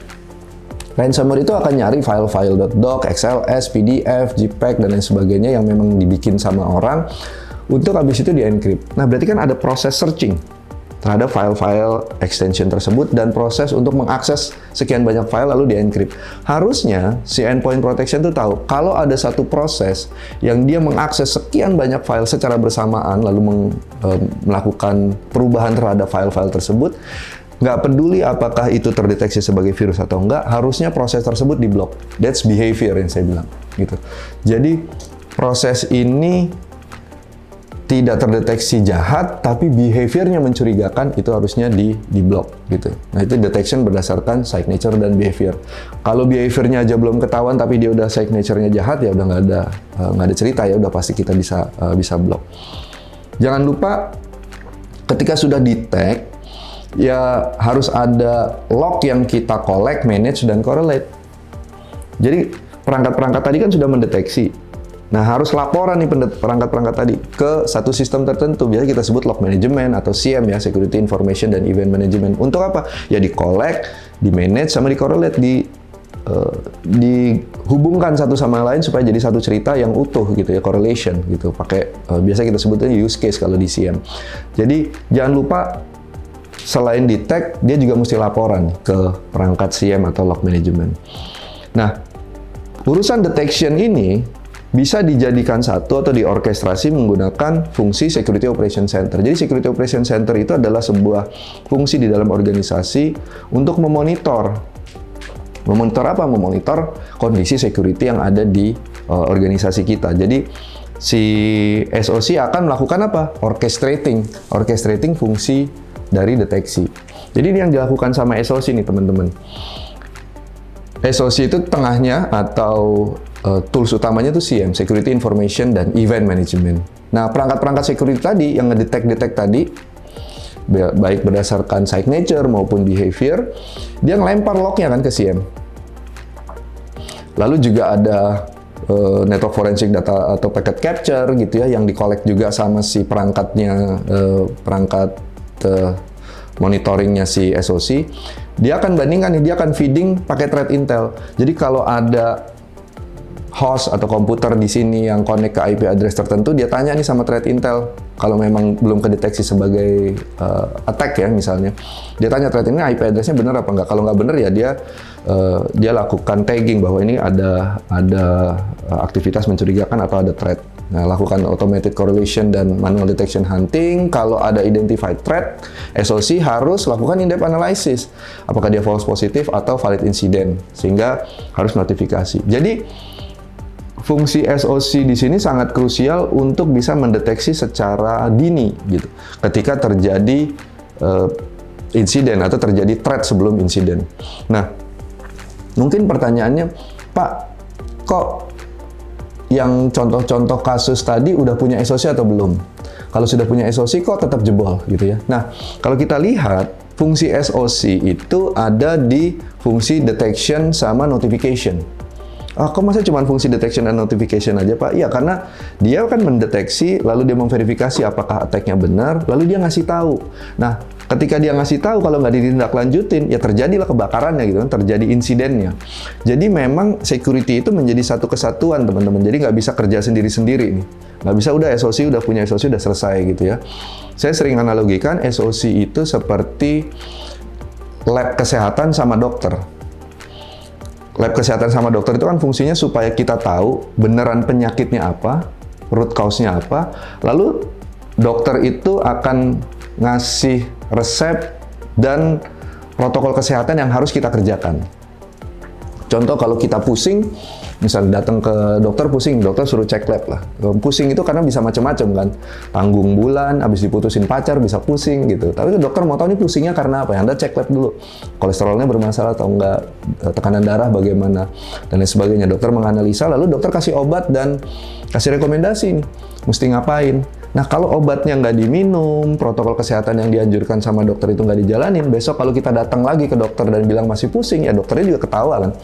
ransomware itu akan nyari file-file .doc, XLS, PDF, JPEG dan lain sebagainya yang memang dibikin sama orang untuk habis itu di-encrypt. Nah, berarti kan ada proses searching terhadap file-file extension tersebut dan proses untuk mengakses sekian banyak file lalu di-encrypt. Harusnya si endpoint protection itu tahu kalau ada satu proses yang dia mengakses sekian banyak file secara bersamaan lalu melakukan perubahan terhadap file-file tersebut, nggak peduli apakah itu terdeteksi sebagai virus atau enggak, harusnya proses tersebut diblok. That's behavior yang saya bilang gitu. Jadi proses ini tidak terdeteksi jahat, tapi behaviornya mencurigakan, itu harusnya di-block gitu. Nah, itu detection berdasarkan signature dan behavior. Kalau behaviornya aja belum ketahuan, tapi dia udah signature-nya jahat, ya udah nggak ada cerita ya, udah pasti kita bisa block. Jangan lupa, Ketika sudah detect, ya harus ada log yang kita collect, manage, dan correlate. Jadi perangkat-perangkat tadi kan sudah mendeteksi. Nah, harus laporan nih perangkat-perangkat tadi ke satu sistem tertentu. Biasa kita sebut log management atau SIEM ya, Security Information dan Event Management. Untuk apa? Ya di collect, di manage, sama di correlate, dihubungkan satu sama lain supaya jadi satu cerita yang utuh gitu ya, correlation gitu. Pakai biasa kita sebutnya use case kalau di SIEM. Jadi jangan lupa selain detect, dia juga mesti laporan ke perangkat SIEM atau log management. Nah, urusan detection ini bisa dijadikan satu atau diorkestrasi menggunakan fungsi Security Operation Center. Jadi Security Operation Center itu adalah sebuah fungsi di dalam organisasi untuk memonitor. Memonitor apa? Memonitor kondisi security yang ada di organisasi kita. Jadi si SOC akan melakukan apa? Orchestrating fungsi dari deteksi. Jadi ini yang dilakukan sama SOC nih teman-teman. SOC itu tengahnya atau tools utamanya itu SIEM, Security Information dan Event Management. Nah, perangkat-perangkat security tadi yang ngedetect tadi, baik berdasarkan signature maupun behavior, dia ngelempar lognya kan ke SIEM. Lalu juga ada network forensic data atau packet capture gitu ya, yang di-collect juga sama si perangkatnya, perangkat monitoringnya si SOC. Dia akan bandingkan nih, dia akan feeding pakai threat intel. Jadi kalau ada host atau komputer di sini yang connect ke IP address tertentu, dia tanya nih sama threat intel. Kalau memang belum kedeteksi sebagai attack ya misalnya, dia tanya threat ini IP address-nya benar apa enggak. Kalau nggak benar ya dia lakukan tagging bahwa ini ada aktivitas mencurigakan atau ada threat. Nah, lakukan automated correlation dan manual detection hunting. Kalau ada identified threat, SOC harus lakukan in-depth analysis. Apakah dia false positive atau valid incident, sehingga harus notifikasi. Jadi fungsi SOC di sini sangat krusial untuk bisa mendeteksi secara dini gitu. Ketika terjadi insiden atau terjadi threat sebelum insiden. Nah, mungkin pertanyaannya, Pak, kok yang contoh-contoh kasus tadi udah punya SOC atau belum? Kalau sudah punya SOC kok tetap jebol gitu ya. Nah, kalau kita lihat fungsi SOC itu ada di fungsi detection sama notification. Kok masa cuma fungsi detection dan notification aja, Pak? Iya, karena dia kan mendeteksi, lalu dia memverifikasi apakah attack-nya benar, lalu dia ngasih tahu. Nah, ketika dia ngasih tahu, kalau nggak ditindaklanjutin, ya terjadilah kebakarannya gitu kan, terjadi insidennya. Jadi memang security itu menjadi satu kesatuan, teman-teman. Jadi nggak bisa kerja sendiri-sendiri nih. Nggak bisa udah SOC, udah punya SOC, udah selesai gitu ya. Saya sering analogikan SOC itu seperti lab kesehatan sama dokter. Lab kesehatan sama dokter itu kan fungsinya supaya kita tahu beneran penyakitnya apa, root cause-nya apa, lalu dokter itu akan ngasih resep dan protokol kesehatan yang harus kita kerjakan. Contoh kalau kita pusing, misalnya datang ke dokter pusing, dokter suruh cek lab lah. Pusing itu karena bisa macam-macam kan. Tanggung bulan, habis diputusin pacar bisa pusing gitu. Tapi dokter mau tahu nih pusingnya karena apa? Anda cek lab dulu. Kolesterolnya bermasalah atau enggak, tekanan darah bagaimana, dan lain sebagainya. Dokter menganalisa, lalu dokter kasih obat dan kasih rekomendasi nih, mesti ngapain. Nah, kalau obatnya nggak diminum, protokol kesehatan yang dianjurkan sama dokter itu nggak dijalanin, besok kalau kita datang lagi ke dokter dan bilang masih pusing, ya dokternya juga ketawa kan.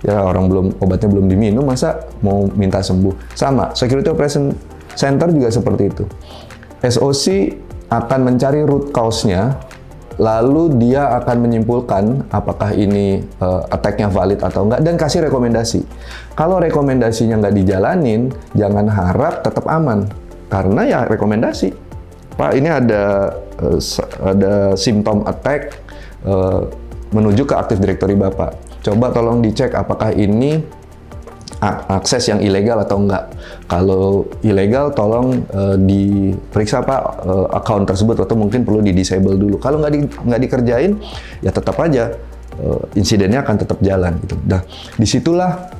Ya orang obatnya belum diminum, masa mau minta sembuh. Sama, Security Operation Center juga seperti itu. SOC akan mencari root cause-nya, lalu dia akan menyimpulkan apakah ini attack-nya valid atau enggak, dan kasih rekomendasi. Kalau rekomendasinya nggak dijalanin, jangan harap tetap aman. Karena ya rekomendasi, Pak ini ada simptom attack menuju ke Active Directory Bapak. Coba tolong dicek apakah ini akses yang ilegal atau enggak. Kalau ilegal tolong diperiksa Pak account tersebut, atau mungkin perlu di-disable dulu. Kalau nggak dikerjain ya tetap aja insidennya akan tetap jalan gitu. Nah, disitulah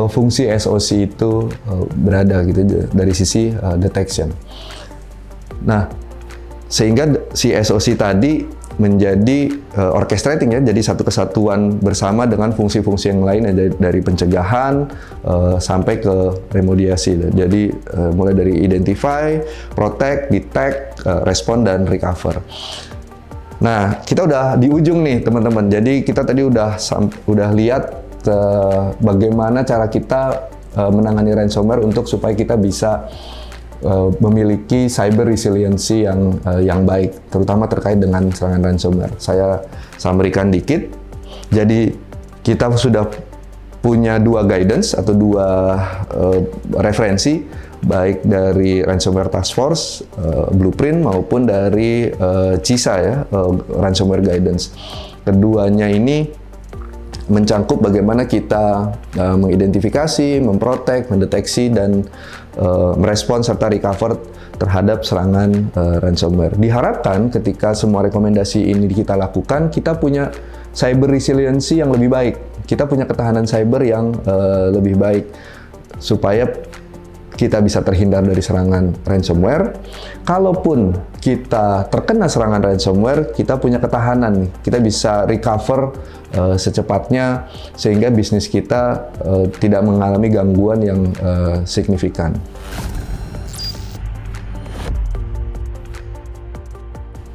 fungsi SOC itu berada gitu dari sisi detection. Nah, sehingga si SOC tadi menjadi orchestrating ya, jadi satu kesatuan bersama dengan fungsi-fungsi yang lain dari pencegahan sampai ke remediasi. Jadi mulai dari identify, protect, detect, respond dan recover. Nah, kita udah di ujung nih teman-teman. Jadi kita tadi udah lihat bagaimana cara kita menangani ransomware untuk supaya kita bisa memiliki cyber resiliency yang baik, terutama terkait dengan serangan ransomware. Saya summary-kan dikit. Jadi kita sudah punya 2 guidance atau 2 referensi, baik dari Ransomware Task Force, Blueprint, maupun dari CISA ya, Ransomware Guidance. Keduanya ini mencangkup bagaimana kita mengidentifikasi, memprotek, mendeteksi, dan merespon serta recover terhadap serangan ransomware. Diharapkan ketika semua rekomendasi ini kita lakukan, kita punya cyber resiliency yang lebih baik. Kita punya ketahanan cyber yang lebih baik supaya kita bisa terhindar dari serangan ransomware. Kalaupun kita terkena serangan ransomware, kita punya ketahanan nih. Kita bisa recover secepatnya sehingga bisnis kita tidak mengalami gangguan yang signifikan.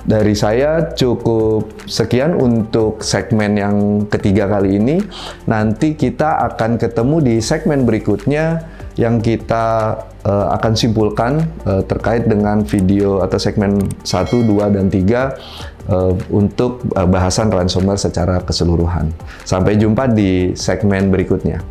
Dari saya cukup sekian untuk segmen yang ketiga kali ini. Nanti kita akan ketemu di segmen berikutnya yang kita akan simpulkan terkait dengan video atau segmen 1, 2, dan 3 untuk bahasan ransomware secara keseluruhan. Sampai jumpa di segmen berikutnya.